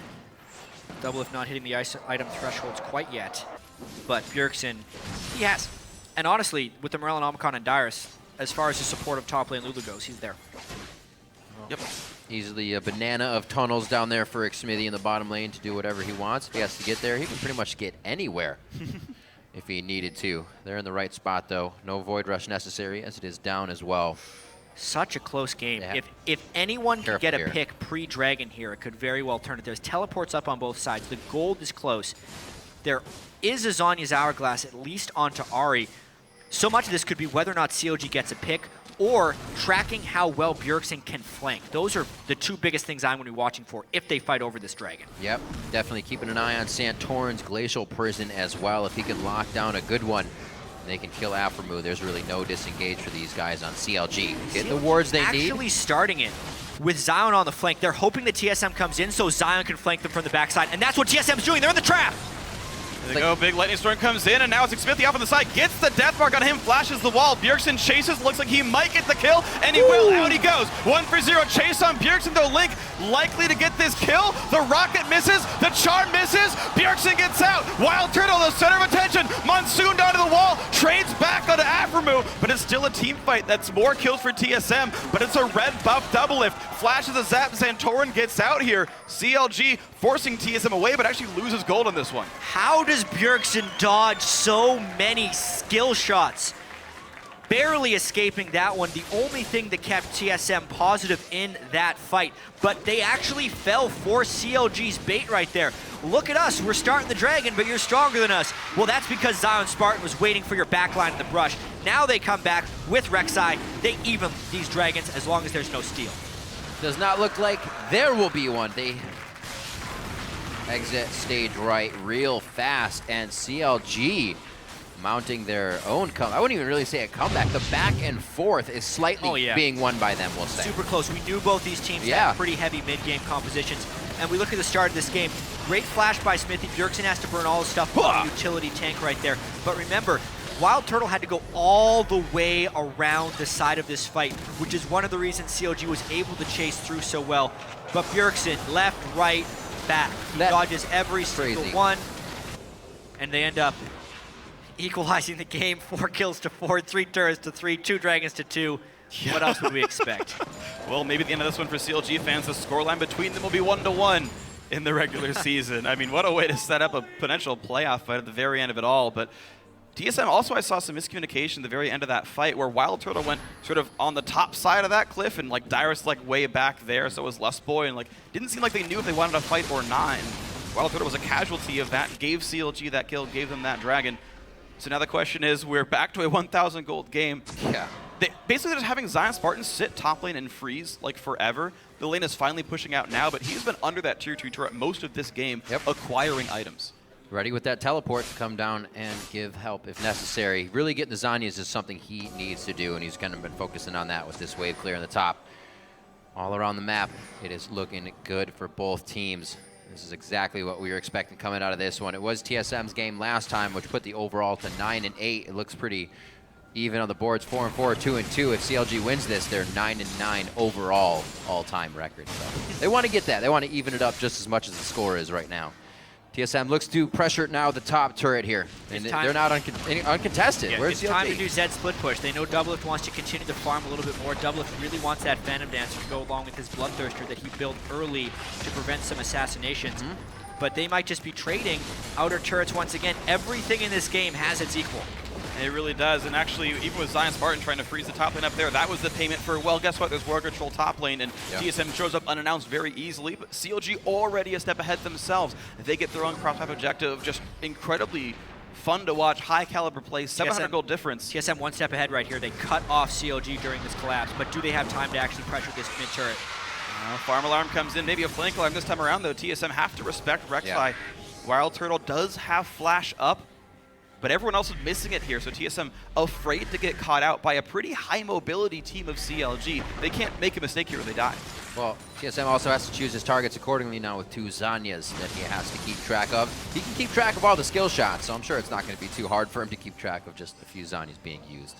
[SPEAKER 1] Doublelift not hitting the item thresholds quite yet, but Bjergsen, he has. And honestly, with the Morellan, Omicron, and Dyrus, as far as the support of top lane Lulu goes, he's there.
[SPEAKER 3] Yep.
[SPEAKER 2] Easily a banana of tunnels down there for Xmithy in the bottom lane to do whatever he wants. If he has to get there, he can pretty much get anywhere if he needed to. They're in the right spot, though. No Void Rush necessary, as it is down as well.
[SPEAKER 1] Such a close game. If anyone can get a pick pre-Dragon here, it could very well turn it. There's teleports up on both sides. The gold is close. There is a Zhonya's Hourglass, at least onto Ahri. So much of this could be whether or not CLG gets a pick or tracking how well Bjergsen can flank. Those are the 2 biggest things I'm going to be watching for if they fight over this Dragon.
[SPEAKER 2] Yep, definitely keeping an eye on Santorin's Glacial Prison as well. If he can lock down a good one, they can kill Aphromoo. There's really no disengage for these guys on CLG. Get the wards they need.
[SPEAKER 1] Actually starting it with Zion on the flank. They're hoping that TSM comes in so Zion can flank them from the backside, and that's what TSM's doing. They're in the trap.
[SPEAKER 3] There they go, big lightning storm comes in, and now it's Xmithy off on the side, gets the death mark on him, flashes the wall. Bjergsen chases, looks like he might get the kill, and he will. Out he goes. 1-for-0 chase on Bjergsen, though. Link likely to get this kill. The rocket misses, the charm misses. Bjergsen gets out. Wild Turtle, the center of attention. Monsooned onto the wall, trades back onto Aphromoo, but it's still a team fight. That's more kills for TSM, but it's a red buff Doublelift. Flashes a zap, Santorin gets out here. CLG forcing TSM away, but actually loses gold on this one.
[SPEAKER 1] How does Bjergsen dodge so many skill shots? Barely escaping that one. The only thing that kept TSM positive in that fight, but they actually fell for CLG's bait right there. Look at us, we're starting the Dragon, but you're stronger than us. Well, that's because Zion Spartan was waiting for your backline in the brush. Now they come back with Rek'Sai. They even these Dragons as long as there's no steal.
[SPEAKER 2] Does not look like there will be one. They exit stage right real fast, and CLG mounting their own comeback. I wouldn't even really say a comeback. The back and forth is slightly being won by them, we'll say.
[SPEAKER 1] Super close. We knew both these teams had pretty heavy mid-game compositions, and we look at the start of this game. Great flash by Xmithy. Bjergsen has to burn all his stuff on the utility tank right there. But remember, Wild Turtle had to go all the way around the side of this fight, which is one of the reasons CLG was able to chase through so well. But Bjergsen, left, right, back. He dodges every single one, and they end up equalizing the game. 4 kills to 4, 3 turrets to 3, 2 Dragons to 2. What else would we expect?
[SPEAKER 3] Well, maybe at the end of this one for CLG fans, the scoreline between them will be 1-1 in the regular season. I mean, what a way to set up a potential playoff fight at the very end of it all. But TSM also, I saw some miscommunication at the very end of that fight where Wild Turtle went sort of on the top side of that cliff and like Dyrus like way back there, so was Lust Boy, and like didn't seem like they knew if they wanted to fight or not. And Wild Turtle was a casualty of that, gave CLG that kill, gave them that dragon. So now the question is, we're back to a 1,000 gold game.
[SPEAKER 2] Yeah.
[SPEAKER 3] Basically just having Zion Spartan sit top lane and freeze like forever. The lane is finally pushing out now, but he's been under that tier 2 turret most of this game, acquiring items.
[SPEAKER 2] Ready with that teleport to come down and give help if necessary. Really getting the Zanyas is something he needs to do, and he's kind of been focusing on that with this wave clear on the top. All around the map, it is looking good for both teams. This is exactly what we were expecting coming out of this one. It was TSM's game last time, which put the overall to 9-8. It looks pretty even on the boards, 4-4, 2-2. If CLG wins this, they're 9-9 overall all-time record. So they want to get that. They want to even it up just as much as the score is right now. TSM looks to pressure now the top turret here, and they're not uncontested.
[SPEAKER 1] Yeah,
[SPEAKER 2] Where's
[SPEAKER 1] it's
[SPEAKER 2] CLG?
[SPEAKER 1] time to do Zed split push. They know W8D2 wants to continue to farm a little bit more. W8D2 really wants that Phantom Dancer to go along with his Bloodthirster that he built early to prevent some assassinations. But they might just be trading outer turrets once again. Everything in this game has its equal.
[SPEAKER 3] It really does, and actually, even with Zion Spartan trying to freeze the top lane up there, that was the payment for, well, guess what, there's War Control top lane, and TSM shows up unannounced very easily, but CLG already a step ahead themselves. They get their own cross-map objective, just incredibly fun to watch, high-caliber play, 700 gold difference.
[SPEAKER 1] TSM one step ahead right here. They cut off CLG during this collapse, but do they have time to actually pressure this mid-turret?
[SPEAKER 3] Farm alarm comes in, maybe a flank alarm this time around, though. TSM have to respect Rek'Sai. Wild Turtle does have flash up, but everyone else is missing it here, so TSM afraid to get caught out by a pretty high mobility team of CLG. They can't make a mistake here or they die.
[SPEAKER 2] Well, TSM also has to choose his targets accordingly now with 2 Zanyas that he has to keep track of. He can keep track of all the skill shots, so I'm sure it's not going to be too hard for him to keep track of just a few Zanyas being used.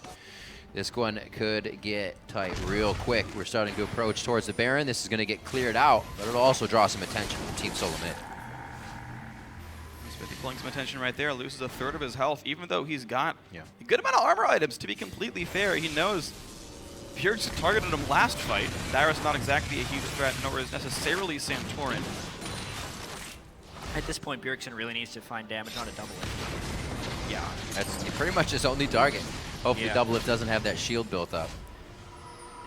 [SPEAKER 2] This one could get tight real quick. We're starting to approach towards the Baron. This is going to get cleared out, but it'll also draw some attention from Team SoloMid.
[SPEAKER 3] Smithy pulling some attention right there, loses a third of his health, even though he's got a good amount of armor items, to be completely fair. He knows Bjergsen targeted him last fight. Dyrus not exactly a huge threat, nor is necessarily Santorin.
[SPEAKER 1] At this point, Bjergsen really needs to find damage on a double lift.
[SPEAKER 2] Yeah, that's pretty much his only target. Hopefully double lift doesn't have that shield built up.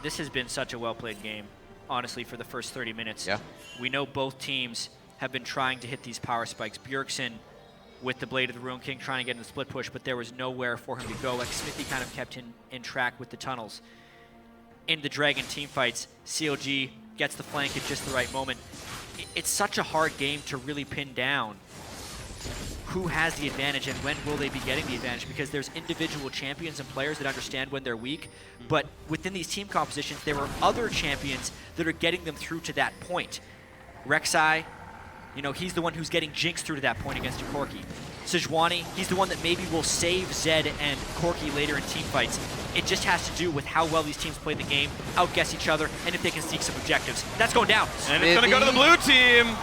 [SPEAKER 1] This has been such a well-played game, honestly, for the first 30 minutes.
[SPEAKER 2] Yeah.
[SPEAKER 1] We know both teams have been trying to hit these power spikes. Bjergsen with the Blade of the Ruin King trying to get in the split push, but there was nowhere for him to go. Like Smithy kind of kept in track with the tunnels. In the Dragon team fights, CLG gets the flank at just the right moment. It's such a hard game to really pin down who has the advantage and when will they be getting the advantage, because there's individual champions and players that understand when they're weak, but within these team compositions, there are other champions that are getting them through to that point. Rek'Sai, you know, he's the one who's getting Jinx through to that point against Corki. Sejuani, he's the one that maybe will save Zed and Corki later in team fights. It just has to do with how well these teams play the game, outguess each other, and if they can seek some objectives. That's going down.
[SPEAKER 3] And it's going to go to the blue team.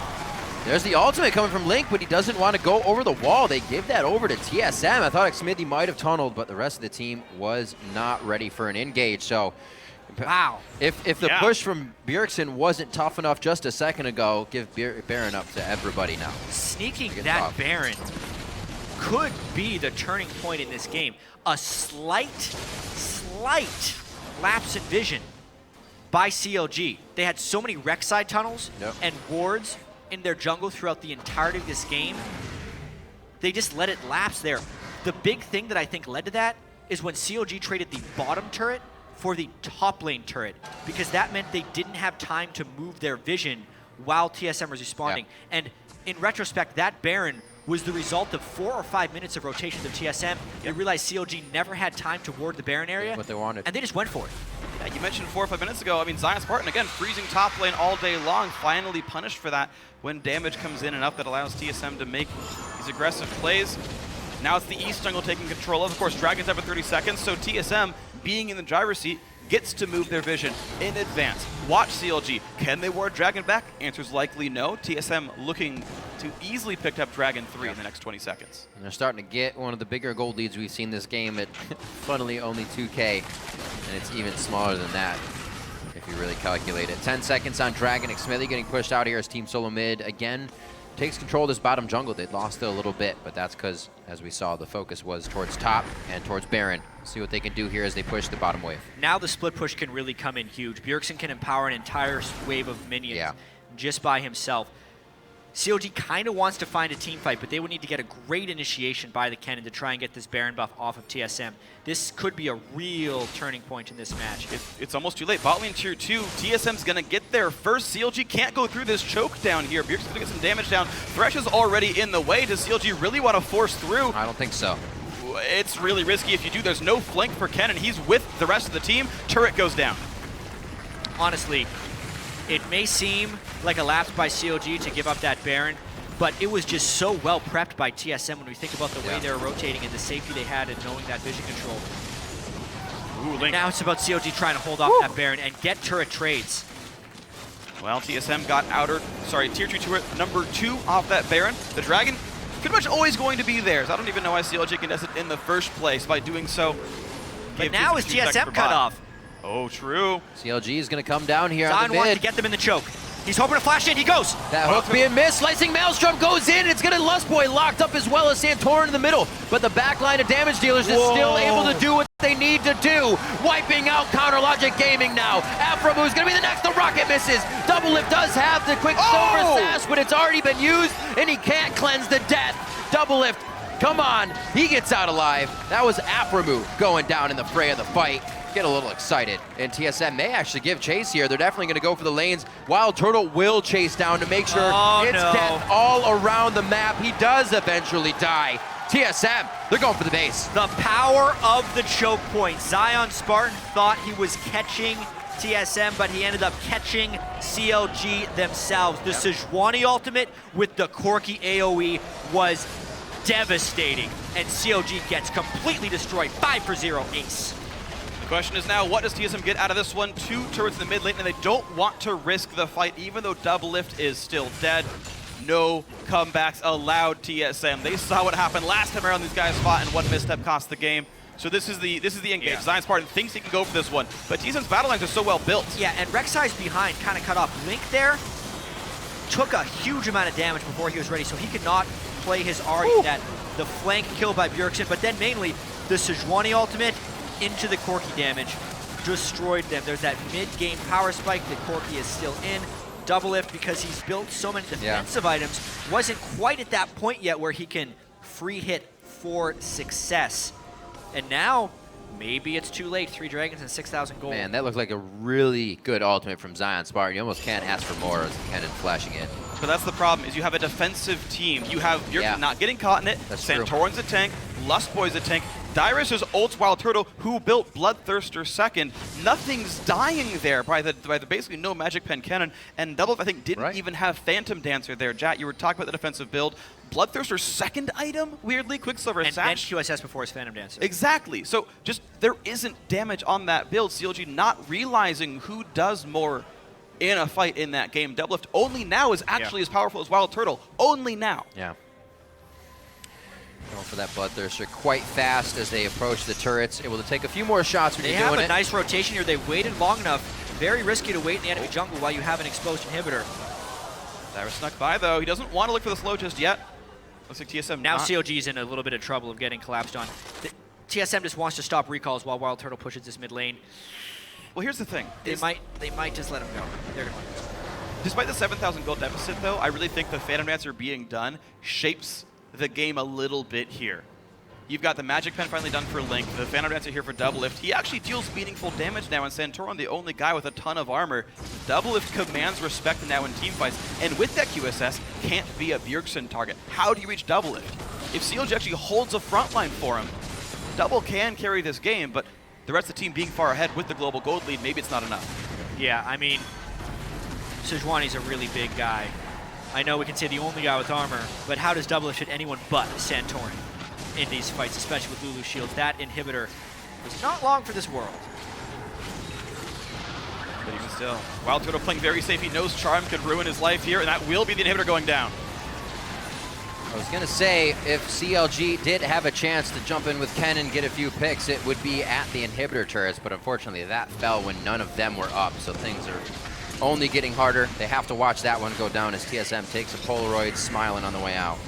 [SPEAKER 2] There's the ultimate coming from Link, but he doesn't want to go over the wall. They give that over to TSM. I thought Smithy might have tunneled, but the rest of the team was not ready for an engage. So,
[SPEAKER 1] wow.
[SPEAKER 2] If the push from Bjergsen wasn't tough enough just a second ago, give Baron up to everybody now.
[SPEAKER 1] Sneaking that Baron could be the turning point in this game. A slight lapse in vision by CLG. They had so many Rek'Sai tunnels and wards in their jungle throughout the entirety of this game. They just let it lapse there. The big thing that I think led to that is when CLG traded the bottom turret for the top lane turret, because that meant they didn't have time to move their vision while TSM was responding. And in retrospect, that Baron was the result of 4 or 5 minutes of rotations of TSM. They realized CLG never had time to ward the Baron area,
[SPEAKER 2] what they wanted,
[SPEAKER 1] and they just went for it.
[SPEAKER 3] Yeah, you mentioned 4 or 5 minutes ago. I mean, Zion Spartan, again, freezing top lane all day long, finally punished for that when damage comes in enough that allows TSM to make these aggressive plays. Now it's the East jungle taking control of course, Dragon's up at 30 seconds, so TSM, being in the driver's seat, gets to move their vision in advance. Watch CLG. Can they ward Dragon back? Answer's likely no. TSM looking to easily pick up Dragon 3 in the next 20 seconds.
[SPEAKER 2] And they're starting to get one of the bigger gold leads we've seen this game at, funnily, only 2K. And it's even smaller than that, if you really calculate it. 10 seconds on Dragon. Xmithie getting pushed out here as Team SoloMid again takes control of this bottom jungle. They'd lost it a little bit, but that's because, as we saw, the focus was towards top and towards Baron. See what they can do here as they push the bottom wave.
[SPEAKER 1] Now the split push can really come in huge. Bjergsen can empower an entire wave of minions just by himself. CLG kind of wants to find a team fight, but they would need to get a great initiation by the Kennen to try and get this Baron buff off of TSM. This could be a real turning point in this match.
[SPEAKER 3] It's almost too late. Bot lane tier 2, TSM's going to get there first. CLG can't go through this choke down here. Bjergsen's going to get some damage down. Thresh is already in the way. Does CLG really want to force through?
[SPEAKER 2] I don't think so.
[SPEAKER 3] It's really risky if you do. There's no flank for Kennen. He's with the rest of the team. Turret goes down.
[SPEAKER 1] Honestly, it may seem like a lapse by CLG to give up that Baron, but it was just so well prepped by TSM when we think about the way they were rotating and the safety they had and knowing that vision control.
[SPEAKER 3] Ooh, Link.
[SPEAKER 1] Now it's about CLG trying to hold off that Baron and get turret trades.
[SPEAKER 3] Well, TSM got tier 2 turret number 2 off that Baron. The Dragon pretty much always going to be theirs. I don't even know why CLG contested in the first place by doing so.
[SPEAKER 1] But now is TSM cut off.
[SPEAKER 3] Oh, true.
[SPEAKER 2] CLG is going to come down here
[SPEAKER 1] Zion
[SPEAKER 2] on the
[SPEAKER 1] wants
[SPEAKER 2] mid.
[SPEAKER 1] to get them in the choke. He's hoping to flash in. He goes.
[SPEAKER 2] That hook being missed. Slicing Maelstrom goes in. It's going to Lustboy locked up as well as Santorin in the middle. But the back line of damage dealers is still able to do what they need to do. Wiping out Counter Logic Gaming now. Aframu is going to be the next. The rocket misses. Doublelift does have the quick silver sash, but it's already been used, and he can't cleanse the death. Doublelift, come on. He gets out alive. That was Aframu going down in the fray of the fight. Get a little excited, and TSM may actually give chase here. They're definitely going to go for the lanes. Wild Turtle will chase down to make sure it's death all around the map. He does eventually die. TSM, they're going for the base.
[SPEAKER 1] The power of the choke point. Zion Spartan thought he was catching TSM, but he ended up catching CLG themselves. The Sejuani ultimate with the Corki AoE was devastating, and CLG gets completely destroyed. 5-0 ace.
[SPEAKER 3] The question is now, what does TSM get out of this one? 2 turrets in the mid lane, and they don't want to risk the fight, even though Doublelift is still dead. No comebacks allowed, TSM. They saw what happened last time around these guys fought, and one misstep cost the game. So this is the engage. Zion Spartan thinks he can go for this one, but TSM's battle lines are so well built.
[SPEAKER 1] Yeah, and Rek'Sai's behind kind of cut off. Link there took a huge amount of damage before he was ready, so he could not play his Ahri. That the flank kill by Bjergsen, but then mainly the Sejuani ultimate into the Corki damage destroyed them. There's that mid-game power spike that Corki is still in. Doublelift, because he's built so many defensive items, wasn't quite at that point yet where he can free hit for success. And now, maybe it's too late. 3 dragons and 6,000 gold.
[SPEAKER 2] Man, that looked like a really good ultimate from Zion Spartan. You almost can't ask for more as Kennen flashing it.
[SPEAKER 3] But that's the problem, is you have a defensive team. You have Bjergsen not getting caught in it. Santorin's a tank. Lustboy's a tank. Dyrus is ults Wild Turtle, who built Bloodthirster second. Nothing's dying there by the basically no Magic Pen Cannon. And Doublelift, I think, didn't even have Phantom Dancer there. Jat, you were talking about the defensive build. Bloodthirster's second item, weirdly, Quicksilver
[SPEAKER 1] and
[SPEAKER 3] Sash.
[SPEAKER 1] QSS before his Phantom Dancer.
[SPEAKER 3] Exactly. So just there isn't damage on that build. CLG not realizing who does more in a fight in that game. Doublelift only now is actually as powerful as Wild Turtle. Only now.
[SPEAKER 2] Yeah. Going for that Bloodthirster quite fast as they approach the turrets. Able to take a few more shots when you're doing it.
[SPEAKER 1] They have a nice rotation here. They waited long enough. Very risky to wait in the enemy jungle while you have an exposed inhibitor.
[SPEAKER 3] Dyrus snuck by, though. He doesn't want to look for the slow just yet. Looks like TSM
[SPEAKER 1] now CLG's in a little bit of trouble of getting collapsed on. TSM just wants to stop recalls while Wild Turtle pushes this mid lane.
[SPEAKER 3] Well, here's the thing.
[SPEAKER 1] They might just let him go. They're going to.
[SPEAKER 3] Despite the 7,000 gold deficit, though, I really think the Phantom Dancer being done shapes the game a little bit here. You've got the Magic Pen finally done for Link, the Phantom Dancer here for Doublelift. He actually deals meaningful damage now, and Santorin, the only guy with a ton of armor. Doublelift commands respect now in teamfights, and with that QSS, can't be a Bjergsen target. How do you reach Doublelift? If CLG actually holds a front line for him, Double can carry this game, but the rest of the team being far ahead with the global gold lead, maybe it's not enough.
[SPEAKER 1] Yeah, I mean, Sejuani's a really big guy. I know we can say the only guy with armor, but how does Doublelift hit anyone but Santorin in these fights, especially with Lulu shields? That inhibitor was not long for this world.
[SPEAKER 3] But even still, Wild Turtle playing very safe. He knows Charm could ruin his life here, and that will be the inhibitor going down.
[SPEAKER 2] I was going to say, if CLG did have a chance to jump in with Ken and get a few picks, it would be at the inhibitor turrets, but unfortunately that fell when none of them were up, so things are only getting harder. They have to watch that one go down as TSM takes a Polaroid, smiling on the way out.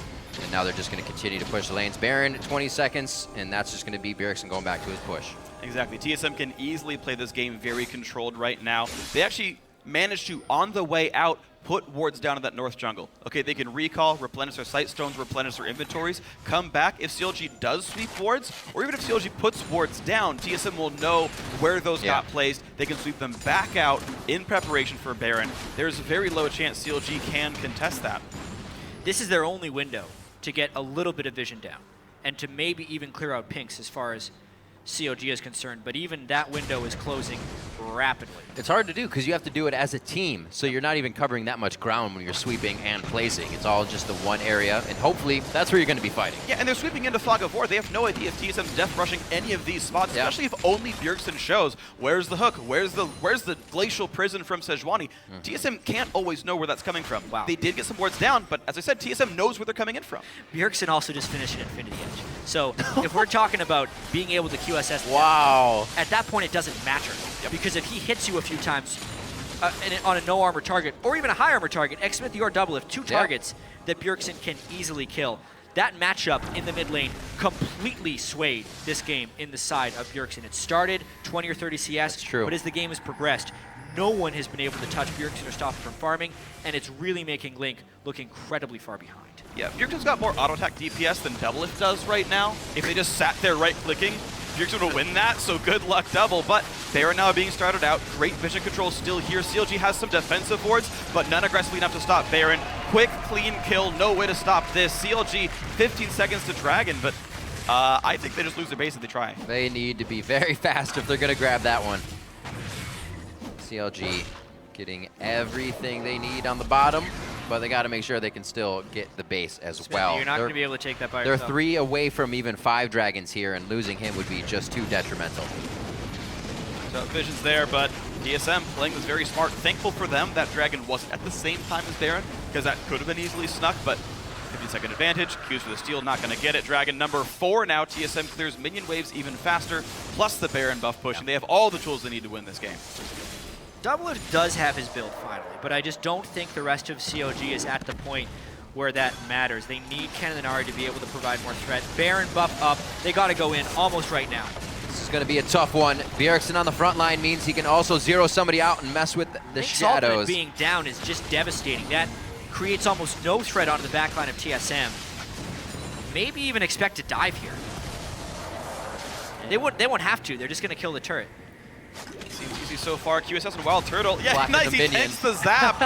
[SPEAKER 2] And now they're just going to continue to push the lanes. Baron, 20 seconds, and that's just going to be Bjergsen going back to his push.
[SPEAKER 3] Exactly. TSM can easily play this game very controlled right now. They actually managed to, on the way out, put wards down in that north jungle. Okay, they can recall, replenish their sight stones, replenish their inventories, come back. If CLG does sweep wards, or even if CLG puts wards down, TSM will know where those got placed. They can sweep them back out in preparation for Baron. There's a very low chance CLG can contest that.
[SPEAKER 1] This is their only window to get a little bit of vision down, and to maybe even clear out pinks as far as CLG is concerned, but even that window is closing rapidly.
[SPEAKER 2] It's hard to do because you have to do it as a team, so you're not even covering that much ground when you're sweeping and placing. It's all just the one area, and hopefully that's where you're going to be fighting.
[SPEAKER 3] Yeah, and they're sweeping into Fog of War. They have no idea if TSM's death rushing any of these spots, especially if only Bjergsen shows. Where's the hook? Where's the glacial prison from Sejuani? TSM can't always know where that's coming from.
[SPEAKER 1] Wow.
[SPEAKER 3] They did get some wards down, but as I said, TSM knows where they're coming in from.
[SPEAKER 1] Bjergsen also just finished an Infinity Edge. So if we're talking about being able to QSS,
[SPEAKER 2] wow,
[SPEAKER 1] at that point it doesn't matter. Because if he hits you a few times on a no armor target, or even a high armor target, X-Smithy or Doublelift, two targets that Bjergsen can easily kill. That matchup in the mid lane completely swayed this game in the side of Bjergsen. It started 20 or 30 CS, but as the game has progressed, no one has been able to touch Bjergsen or stop him from farming, and it's really making Link look incredibly far behind.
[SPEAKER 3] Yeah, Bjergsen's got more auto-attack DPS than Doublelift does right now. If they just sat there right-clicking, Bjergsen would win that, so good luck, Double. But they are now being started out. Great vision control still here. CLG has some defensive wards, but none aggressively enough to stop Baron. Quick, clean kill, no way to stop this. CLG, 15 seconds to Dragon, but I think they just lose their base if they try.
[SPEAKER 2] They need to be very fast if they're going to grab that one. CLG getting everything they need on the bottom, but they got to make sure they can still get the base as well.
[SPEAKER 1] You're not going to be able to take that by
[SPEAKER 2] yourself.
[SPEAKER 1] yourself.
[SPEAKER 2] They're 3 away from even 5 dragons here, and losing him would be just too detrimental.
[SPEAKER 3] So vision's there, but TSM playing this very smart. Thankful for them that dragon wasn't at the same time as Baron, because that could have been easily snuck, but 15-second advantage. Q's for the steal, not going to get it. Dragon number 4 now. TSM clears minion waves even faster, plus the Baron buff pushing. They have all the tools they need to win this game.
[SPEAKER 1] Doublelift does have his build finally, but I just don't think the rest of CLG is at the point where that matters. They need Kennen and Ari to be able to provide more threat. Baron buff up. They got to go in almost right now.
[SPEAKER 2] This is going to be a tough one. Bjergsen on the front line means he can also zero somebody out and mess with the shadows.
[SPEAKER 1] Ultimate being down is just devastating. That creates almost no threat onto the back line of TSM. Maybe even expect to dive here. They won't have to. They're just going to kill the turret.
[SPEAKER 3] Seems easy so far. QSS and Wild Turtle. Yeah,
[SPEAKER 2] Black
[SPEAKER 3] nice. He takes the zap.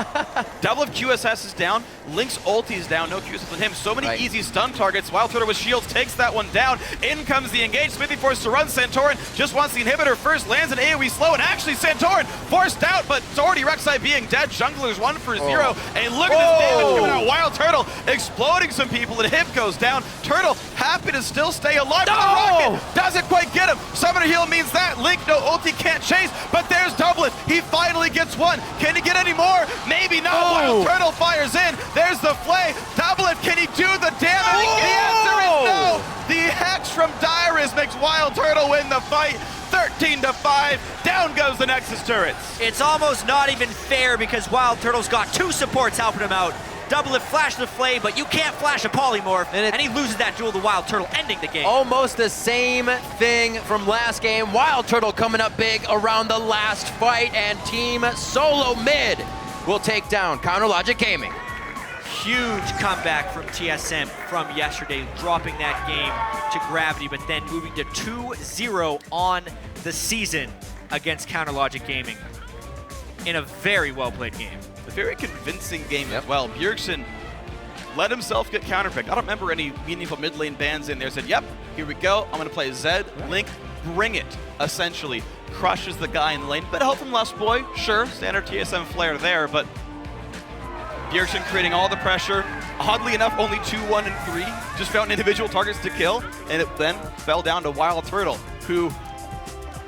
[SPEAKER 3] Double of QSS is down. Link's ulti is down. No QSS on him. So many easy stun targets. Wild Turtle with shields takes that one down. In comes the engage. Smithy forced to run. Santorin just wants the inhibitor first. Lands an AoE slow. And actually Santorin forced out, but it's already Rek'Sai being dead. Junglers 1 for 0. And look at this damage coming out. Wild Turtle exploding some people. And hip goes down. Turtle happy to still stay alive. But the rocket doesn't quite get him. Summoner heal means that. Link no ulti can't chase. But there's Doublelift. He finally gets one. Can he get any more? Maybe not. Wild Turtle fires in. There's the flay. Doublelift, can he do the damage? The answer is no. The Hex from Dyrus makes Wild Turtle win the fight. 13-5. Down goes the Nexus turrets.
[SPEAKER 1] It's almost not even fair because Wild Turtle's got 2 supports helping him out. Doublelift flash the flay, but you can't flash a polymorph, and he loses that duel to Wild Turtle, ending the game.
[SPEAKER 2] Almost the same thing from last game. Wild Turtle coming up big around the last fight, and Team SoloMid will take down CounterLogic Gaming.
[SPEAKER 1] Huge comeback from TSM from yesterday, dropping that game to gravity, but then moving to 2-0 on the season against CounterLogic Gaming in a very well-played game.
[SPEAKER 3] A very convincing game as well. Bjergsen let himself get counterpicked. I don't remember any meaningful mid lane bans in there. Said, yep, here we go. I'm going to play Zed, Link, bring it, essentially. Crushes the guy in the lane. Bit of help from Lust Boy, sure. Standard TSM flair there, but Bjergsen creating all the pressure. Oddly enough, only 2, 1, and 3. Just found individual targets to kill, and it then fell down to Wild Turtle, who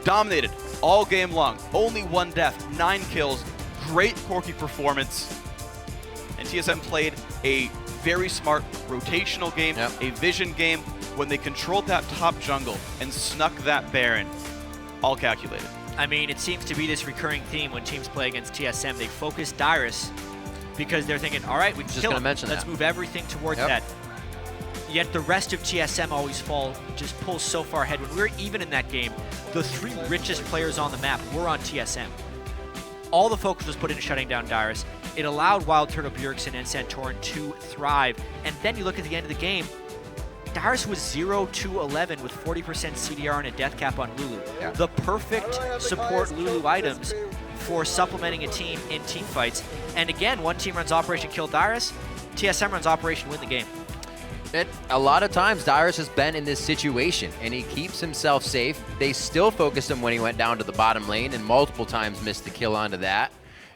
[SPEAKER 3] dominated all game long. Only 1 death, 9 kills. Great Corki performance. And TSM played a very smart rotational game, a vision game, when they controlled that top jungle and snuck that Baron. All calculated.
[SPEAKER 1] I mean, it seems to be this recurring theme when teams play against TSM. They focus Dyrus because they're thinking, all right, we can kill him. Let's move everything towards that. Yet the rest of TSM always just pulls so far ahead. When we were even in that game, the 3 richest players on the map were on TSM. All the focus was put into shutting down Dyrus. It allowed Wild Turtle, Bjergsen, and Santorin to thrive. And then you look at the end of the game, Dyrus was 0-11 with 40% CDR and a death cap on Lulu. Yeah. The perfect support Lulu items for supplementing a team in team fights. And again, one team runs Operation Kill Dyrus, TSM runs Operation Win the Game.
[SPEAKER 2] A lot of times, Dyrus has been in this situation, and he keeps himself safe. They still focused him when he went down to the bottom lane, and multiple times missed the kill onto that.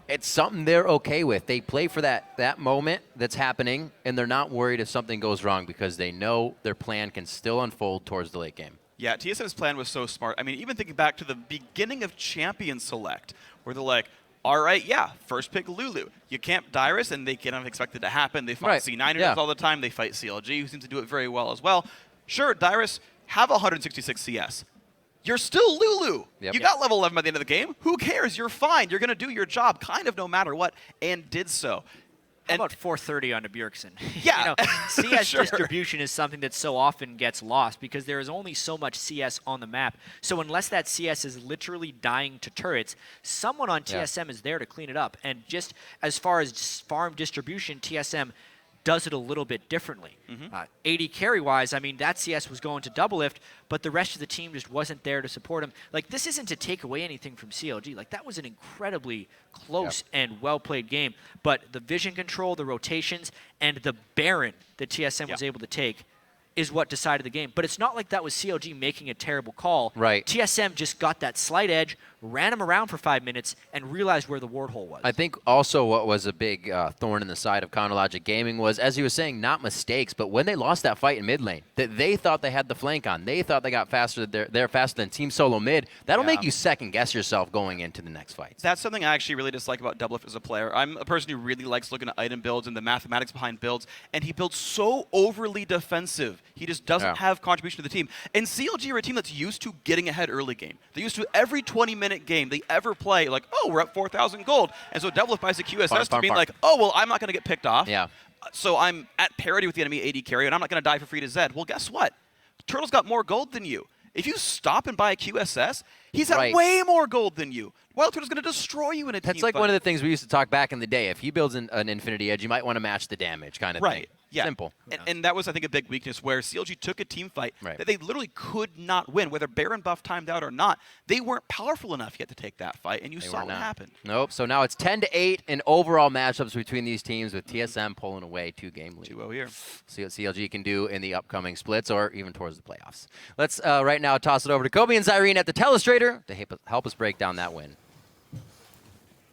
[SPEAKER 2] It's something they're okay with. They play for that moment that's happening, and they're not worried if something goes wrong because they know their plan can still unfold towards the late game. Yeah,
[SPEAKER 3] TSM's plan was so smart. I mean, even thinking back to the beginning of Champion Select, where they're like, all right, yeah, first pick Lulu. You camp Dyrus, and they can't expect it to happen. They fight C9ers all the time. They fight CLG, who seems to do it very well as well. Sure, Dyrus, have 166 CS. You're still Lulu. You got level 11 by the end of the game. Who cares? You're fine. You're going to do your job kind of no matter what, and did so.
[SPEAKER 1] How about 430 on Bjergsen?
[SPEAKER 3] Yeah.
[SPEAKER 1] CS distribution is something that so often gets lost because there is only so much CS on the map. So unless that CS is literally dying to turrets, someone on TSM is there to clean it up. And just as far as farm distribution, TSM does it a little bit differently. AD carry-wise, I mean, that CS was going to double lift, but the rest of the team just wasn't there to support him. Like, this isn't to take away anything from CLG. Like, that was an incredibly close and well-played game. But the vision control, the rotations, and the Baron that TSM was able to take is what decided the game. But it's not like that was CLG making a terrible call. TSM just got that slight edge, ran him around for 5 minutes, and realized where the ward hole was.
[SPEAKER 2] I think also what was a big thorn in the side of Chronologic Gaming was, as he was saying, not mistakes, but when they lost that fight in mid lane, that they thought they had the flank on. They thought they got faster. They're faster than Team SoloMid. That'll make you second-guess yourself going into the next fight.
[SPEAKER 3] That's something I actually really dislike about Doublelift as a player. I'm a person who really likes looking at item builds and the mathematics behind builds, and he builds so overly defensive. He just doesn't have contribution to the team. And CLG are a team that's used to getting ahead early game. They're used to every 20-minute game they ever play, like, oh, we're up 4,000 gold. And so Doublelift buys a QSS to being like, oh, well, I'm not going to get picked off. So I'm at parity with the enemy AD carry, and I'm not going to die for free to Zed. Well, guess what? Turtle's got more gold than you. If you stop and buy a QSS, he's at way more gold than you. Wild Turtle's going to destroy you in a team
[SPEAKER 2] That's like one of the things we used to talk back in the day. If he builds an Infinity Edge, you might want to match the damage kind of thing. Simple.
[SPEAKER 3] And that was, I think, a big weakness where CLG took a team fight that they literally could not win. Whether Baron buff timed out or not, they weren't powerful enough yet to take that fight, and you saw what happened.
[SPEAKER 2] Nope. So now it's 10-8 in overall matchups between these teams, with TSM pulling away 2-game lead.
[SPEAKER 3] 2-0 here.
[SPEAKER 2] See what CLG can do in the upcoming splits or even towards the playoffs. Let's right now toss it over to Kobe and Zyrene at the Telestrator to help us break down that win.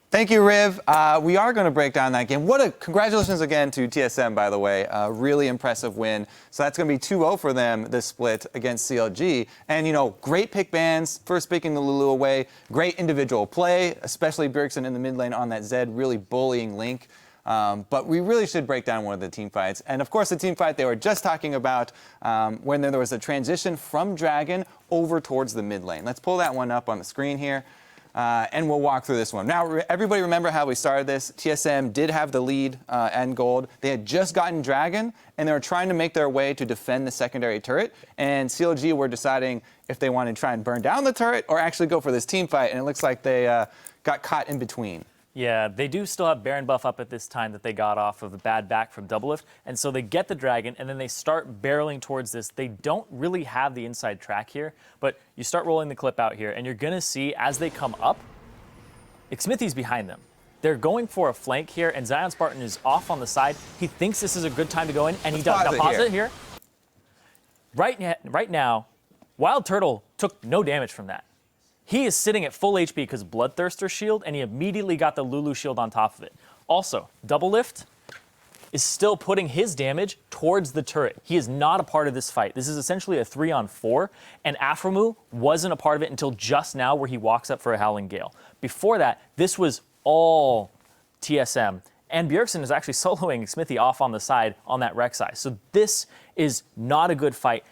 [SPEAKER 4] Thank you, Riv. We are going to break down that game. Congratulations again to TSM, by the way. Really impressive win. So that's going to be 2-0 for them this split against CLG. And, you know, great pick bans, first picking the Lulu away. Great individual play, especially Bjergsen in the mid lane on that Zed, really bullying Link. But we really should break down one of the team fights. And, of course, the team fight they were just talking about when there was a transition from Dragon over towards the mid lane. Let's pull that one up on the screen here. And we'll walk through this one. Now, everybody remember how we started this? TSM did have the lead and gold. They had just gotten Dragon, and they were trying to make their way to defend the secondary turret. And CLG were deciding if they wanted to try and burn down the turret or actually go for this team fight. And it looks like they got caught in between.
[SPEAKER 5] Yeah, they do still have Baron buff up at this time that they got off of a bad back from Doublelift. And so they get the Dragon, and then they start barreling towards this. They don't really have the inside track here, but you start rolling the clip out here, and you're going to see as they come up, Xmithie's behind them. They're going for a flank here, and Zion Spartan is off on the side. He thinks this is a good time to go in, and he does. Now pause it here. Right now, Wild Turtle took no damage from that. He is sitting at full HP because Bloodthirster shield, and he immediately got the Lulu shield on top of it. Also, Doublelift is still putting his damage towards the turret. He is not a part of this fight. This is essentially a 3-on-4, and Aphromoo wasn't a part of it until just now where he walks up for a Howling Gale. Before that, this was all TSM, and Bjergsen is actually soloing Xmithie off on the side on that Rek'Sai. So this is not a good fight.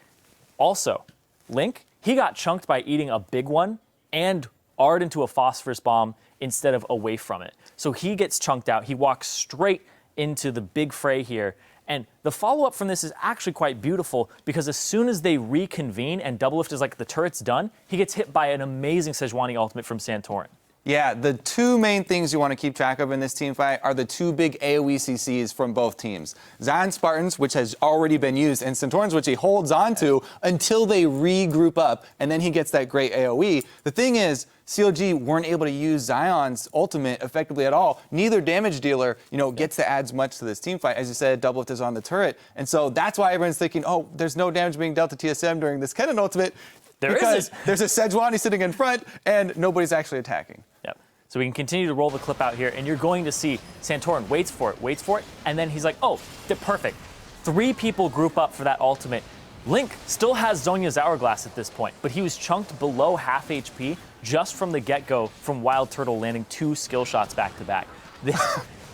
[SPEAKER 5] Also, Link, he got chunked by eating a big one and Ard into a phosphorus bomb instead of away from it. So he gets chunked out. He walks straight into the big fray here. And the follow-up from this is actually quite beautiful because as soon as they reconvene and Doublelift is like, the turret's done, he gets hit by an amazing Sejuani ultimate from Santorin.
[SPEAKER 4] Yeah, the two main things you want to keep track of in this team fight are the two big AoE CCs from both teams. Zion Spartans, which has already been used, and Santorin's, which he holds on to until they regroup up, and then he gets that great AoE. The thing is, CLG weren't able to use Zion's ultimate effectively at all. Neither damage dealer, gets to add much to this team fight. As you said, Doublelift is on the turret, and so that's why everyone's thinking, oh, there's no damage being dealt to TSM during this Kennen ultimate. Because there's a Sejuani sitting in front, and nobody's actually attacking.
[SPEAKER 5] Yep. So we can continue to roll the clip out here, and you're going to see Santorin waits for it, and then he's like, oh, perfect. 3 people group up for that ultimate. Link still has Zonya's Hourglass at this point, but he was chunked below half HP just from the get-go from Wild Turtle landing 2 skill shots back-to-back.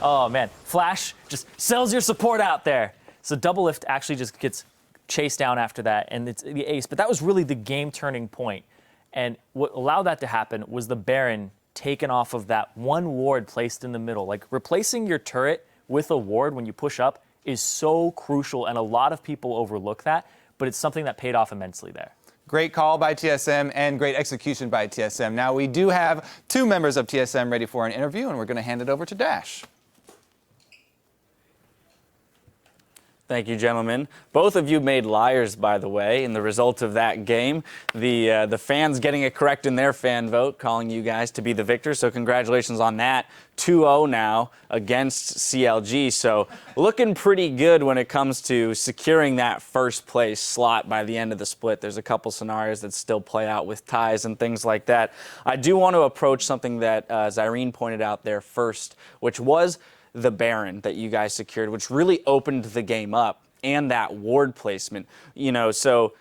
[SPEAKER 5] Oh, man. Flash just sells your support out there. So Doublelift actually just gets chased down after that, and it's the ace. But that was really the game-turning point. And what allowed that to happen was the Baron taken off of that one ward placed in the middle. Like, replacing your turret with a ward when you push up is so crucial, and a lot of people overlook that, but it's something that paid off immensely there.
[SPEAKER 4] Great call by TSM and great execution by TSM. Now, we do have 2 members of TSM ready for an interview, and we're going to hand it over to Dash.
[SPEAKER 6] Thank you, gentlemen. Both of you made liars, by the way, in the result of that game. The fans getting it correct in their fan vote, calling you guys to be the victors. So congratulations on that. 2-0 now against CLG. So looking pretty good when it comes to securing that first place slot by the end of the split. There's a couple scenarios that still play out with ties and things like that. I do want to approach something that Zyrene pointed out there first, which was the Baron that you guys secured, which really opened the game up, and that ward placement. So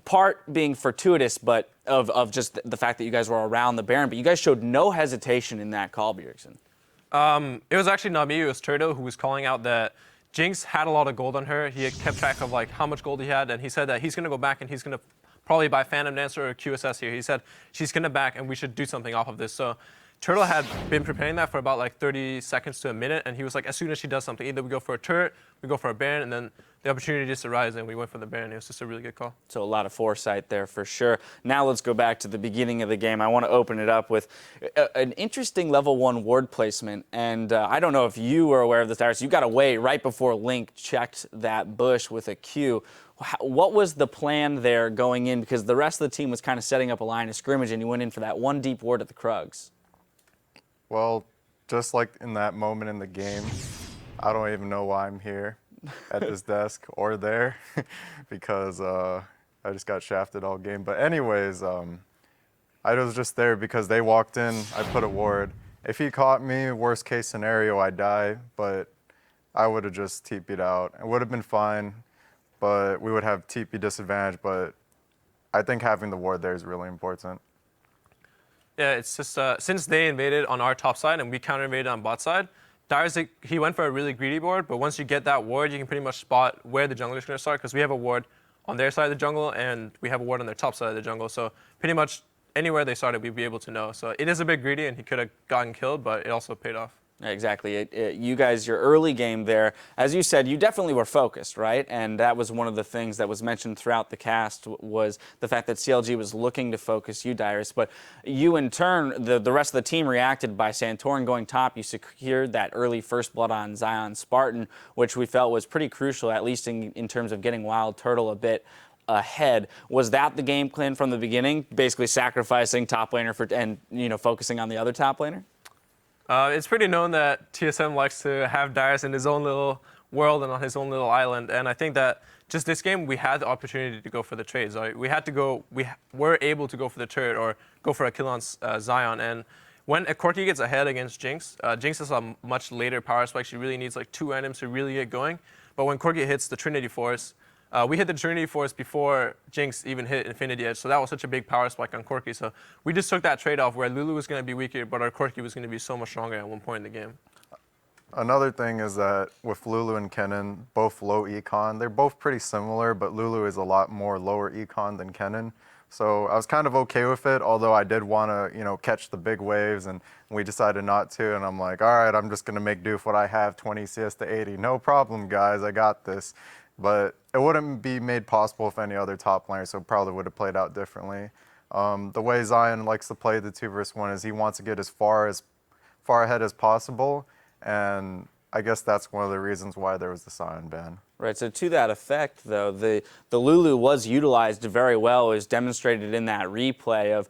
[SPEAKER 6] part being fortuitous, but of just the fact that you guys were around the Baron, but you guys showed no hesitation in that call, Bjergsen.
[SPEAKER 7] It was actually not me, it was Turtle who was calling out that Jinx had a lot of gold on her. He had kept track of how much gold he had, and he said that he's going to go back and he's going to probably buy Phantom Dancer or QSS here. He said she's going to back and we should do something off of this. So Turtle had been preparing that for about 30 seconds to a minute, and he was like, as soon as she does something, either we go for a turret, we go for a Baron, and then the opportunity just arose, and we went for the Baron. It was just a really good call.
[SPEAKER 6] So a lot of foresight there for sure. Now let's go back to the beginning of the game. I want to open it up with an interesting level 1 ward placement, and I don't know if you were aware of this, Darius. You got away right before Link checked that bush with a Q. What was the plan there going in? Because the rest of the team was kind of setting up a line of scrimmage, and you went in for that 1 deep ward at the Krugs.
[SPEAKER 8] Well, just like in that moment in the game, I don't even know why I'm here at this desk or there because I just got shafted all game. But anyways, I was just there because they walked in, I put a ward. If he caught me, worst case scenario, I die, but I would have just TP'd out. It would have been fine, but we would have TP disadvantage, but I think having the ward there is really important.
[SPEAKER 7] Yeah, it's just since they invaded on our top side and we counter-invaded on bot side, Darius, he went for a really greedy ward, but once you get that ward, you can pretty much spot where the jungler is going to start because we have a ward on their side of the jungle and we have a ward on their top side of the jungle. So pretty much anywhere they started, we'd be able to know. So it is a bit greedy and he could have gotten killed, but it also paid off.
[SPEAKER 6] Exactly. You guys, your early game there, as you said, you definitely were focused, right? And that was one of the things that was mentioned throughout the cast was the fact that CLG was looking to focus you, Dyrus. But you, in turn, the rest of the team reacted by Santorin going top. You secured that early first blood on Zion Spartan, which we felt was pretty crucial, at least in terms of getting Wild Turtle a bit ahead. Was that the game plan from the beginning, basically sacrificing top laner and focusing on the other top laner?
[SPEAKER 7] It's pretty known that TSM likes to have Darius in his own little world and on his own little island, and I think that just this game we had the opportunity to go for the trades. Right? We were able to go for the turret or go for a kill on Zion, and when a Corki gets ahead against Jinx, Jinx has a much later power spike. She really needs 2 items to really get going, but when Corki hits the Trinity Force, we hit the Trinity Force before Jinx even hit Infinity Edge, so that was such a big power spike on Corki. So we just took that trade-off where Lulu was going to be weaker, but our Corki was going to be so much stronger at one point in the game.
[SPEAKER 8] Another thing is that with Lulu and Kennen, both low econ, they're both pretty similar, but Lulu is a lot more lower econ than Kennen, So I was kind of okay with it, although I did want to, catch the big waves, and we decided not to. And I'm like, all right, I'm just going to make do with what I have, 20 CS to 80. No problem, guys, I got this. But it wouldn't be made possible with any other top laner, so it probably would have played out differently. The way Zion likes to play the 2v1 is he wants to get as far ahead as possible, and I guess that's one of the reasons why there was the Zion ban.
[SPEAKER 6] Right, so to that effect, though, the Lulu was utilized very well. It was demonstrated in that replay of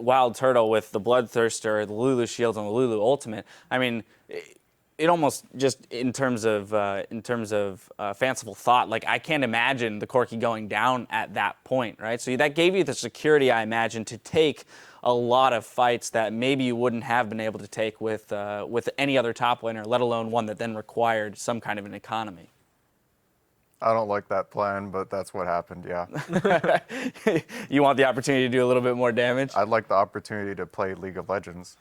[SPEAKER 6] Wild Turtle with the Bloodthirster, the Lulu Shield, and the Lulu Ultimate. I mean, it almost just in terms of fanciful thought, like I can't imagine the Corki going down at that point, right? So that gave you the security, I imagine, to take a lot of fights that maybe you wouldn't have been able to take with any other top laner, let alone one that then required some kind of an economy.
[SPEAKER 8] I don't like that plan, but that's what happened, yeah.
[SPEAKER 6] You want the opportunity to do a little bit more damage?
[SPEAKER 8] I'd like the opportunity to play League of Legends.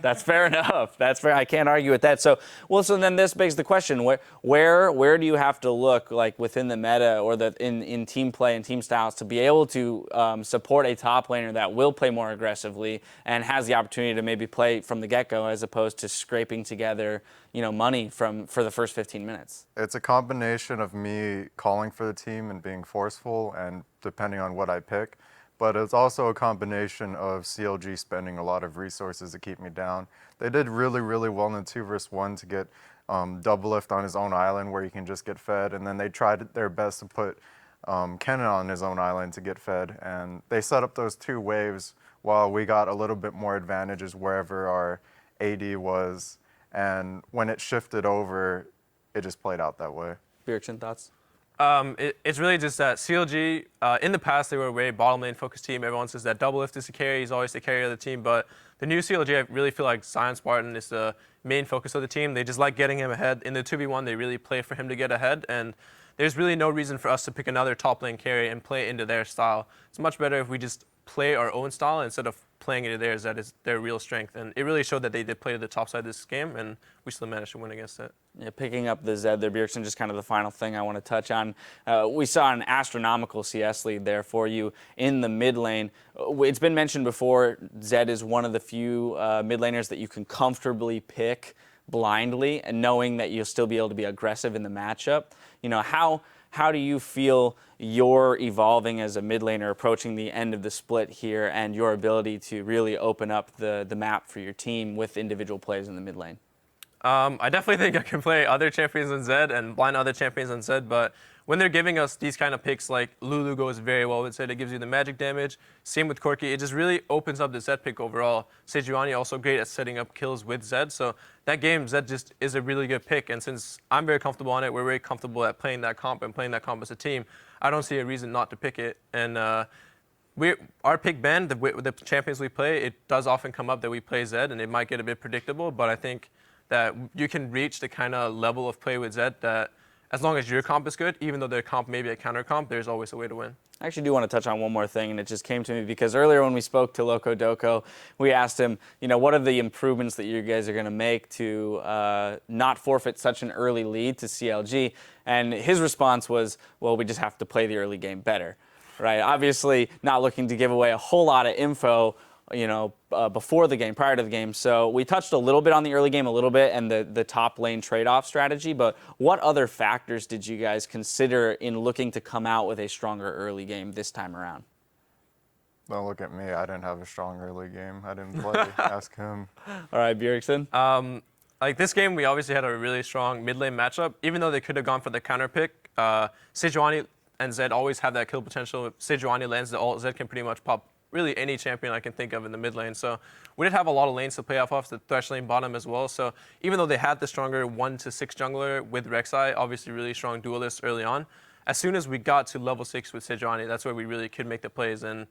[SPEAKER 6] That's fair enough. That's fair. I can't argue with that. So then this begs the question: where do you have to look, like within the meta or in team play and team styles, to be able to support a top laner that will play more aggressively and has the opportunity to maybe play from the get-go, as opposed to scraping together, money for the first 15 minutes?
[SPEAKER 8] It's a combination of me calling for the team and being forceful, and depending on what I pick. But it's also a combination of CLG spending a lot of resources to keep me down. They did really, really well in the 2v1 to get Double Lift on his own island where he can just get fed, and then they tried their best to put Kennen on his own island to get fed, and they set up those 2 waves while we got a little bit more advantages wherever our AD was, and when it shifted over, it just played out that way.
[SPEAKER 6] Bjergsen, thoughts?
[SPEAKER 7] It's really just that CLG, in the past, they were a very bottom lane focused team. Everyone says that Double Lift is the carry. He's always the carry of the team. But the new CLG, I really feel like Zion Spartan is the main focus of the team. They just like getting him ahead. In the 2v1, they really play for him to get ahead. And there's really no reason for us to pick another top lane carry and play into their style. It's much better if we just play our own style instead of playing into theirs. That is their real strength. And it really showed that they did play to the top side of this game, and we still managed to win against it.
[SPEAKER 6] Yeah, picking up the Zed there, Bjergsen, just kind of the final thing I want to touch on. We saw an astronomical CS lead there for you in the mid lane. It's been mentioned before, Zed is one of the few mid laners that you can comfortably pick blindly and knowing that you'll still be able to be aggressive in the matchup. How do you feel you're evolving as a mid laner, approaching the end of the split here, and your ability to really open up the map for your team with individual plays in the mid lane?
[SPEAKER 7] I definitely think I can play other champions on Zed and blind other champions on Zed, but when they're giving us these kind of picks, like Lulu goes very well with Zed, it gives you the magic damage. Same with Corki, it just really opens up the Zed pick overall. Sejuani also great at setting up kills with Zed, so that game, Zed just is a really good pick, and since I'm very comfortable on it, we're very comfortable at playing that comp and playing that comp as a team, I don't see a reason not to pick it. And our pick band, the champions we play, it does often come up that we play Zed, and it might get a bit predictable, but I think that you can reach the kind of level of play with Zed that as long as your comp is good, even though their comp may be a counter comp, there's always a way to win.
[SPEAKER 6] I actually do want to touch on one more thing, and it just came to me because earlier when we spoke to Loco Doco, we asked him, what are the improvements that you guys are going to make to not forfeit such an early lead to CLG? And his response was, well, we just have to play the early game better, right? Obviously, not looking to give away a whole lot of info, before the game, prior to the game. So we touched a little bit on the early game, a little bit, and the top lane trade-off strategy, but what other factors did you guys consider in looking to come out with a stronger early game this time around?
[SPEAKER 8] Don't look at me. I didn't have a strong early game. I didn't play. Ask him.
[SPEAKER 6] All right, Bjergsen.
[SPEAKER 7] Like this game, we obviously had a really strong mid lane matchup. Even though they could have gone for the counter pick, Sejuani and Zed always have that kill potential. If Sejuani lands the ult, Zed can pretty much pop really any champion I can think of in the mid lane. So we did have a lot of lanes to play off the thresh lane bottom as well. So even though they had the stronger 1 to 6 jungler with Rek'Sai, obviously really strong duelist early on, as soon as we got to level 6 with Sejuani, that's where we really could make the plays. And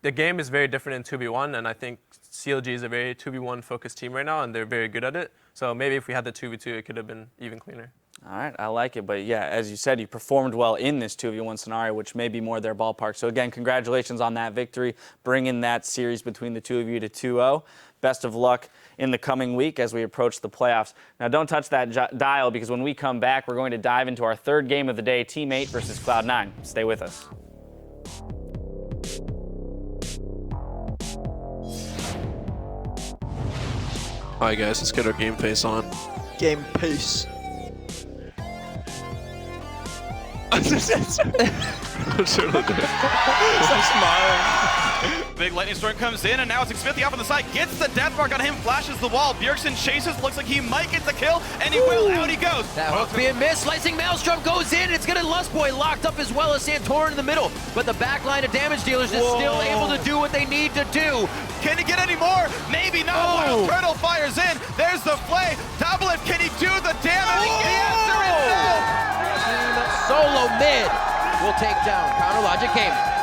[SPEAKER 7] the game is very different in 2v1, and I think CLG is a very 2v1 focused team right now, and they're very good at it. So maybe if we had the 2v2, it could have been even cleaner.
[SPEAKER 6] All right, I like it. But yeah, as you said, you performed well in this 2v1 scenario, which may be more their ballpark. So again, congratulations on that victory, bringing that series between the two of you to 2-0. Best of luck in the coming week as we approach the playoffs. Now, don't touch that dial, because when we come back, we're going to dive into our third game of the day, Team 8 versus Cloud9. Stay with us.
[SPEAKER 9] Alright guys, let's get our game face on.
[SPEAKER 10] Game pace.
[SPEAKER 3] Big lightning storm comes in, and now it's Xmithie off on the side, gets the death mark on him, flashes the wall. Bjergsen chases, looks like he might get the kill, and he will. Out he goes.
[SPEAKER 2] That hook being missed. Slicing Maelstrom goes in. It's going to Lustboy locked up as well as Santorin in the middle. But the back line of damage dealers is still able to do what they need to do.
[SPEAKER 3] Can he get any more? Maybe not. Wild Turtle fires in. There's the play. Double it. Can he do the damage? The answer is no.
[SPEAKER 2] SoloMid will take down Counter Logic Gaming.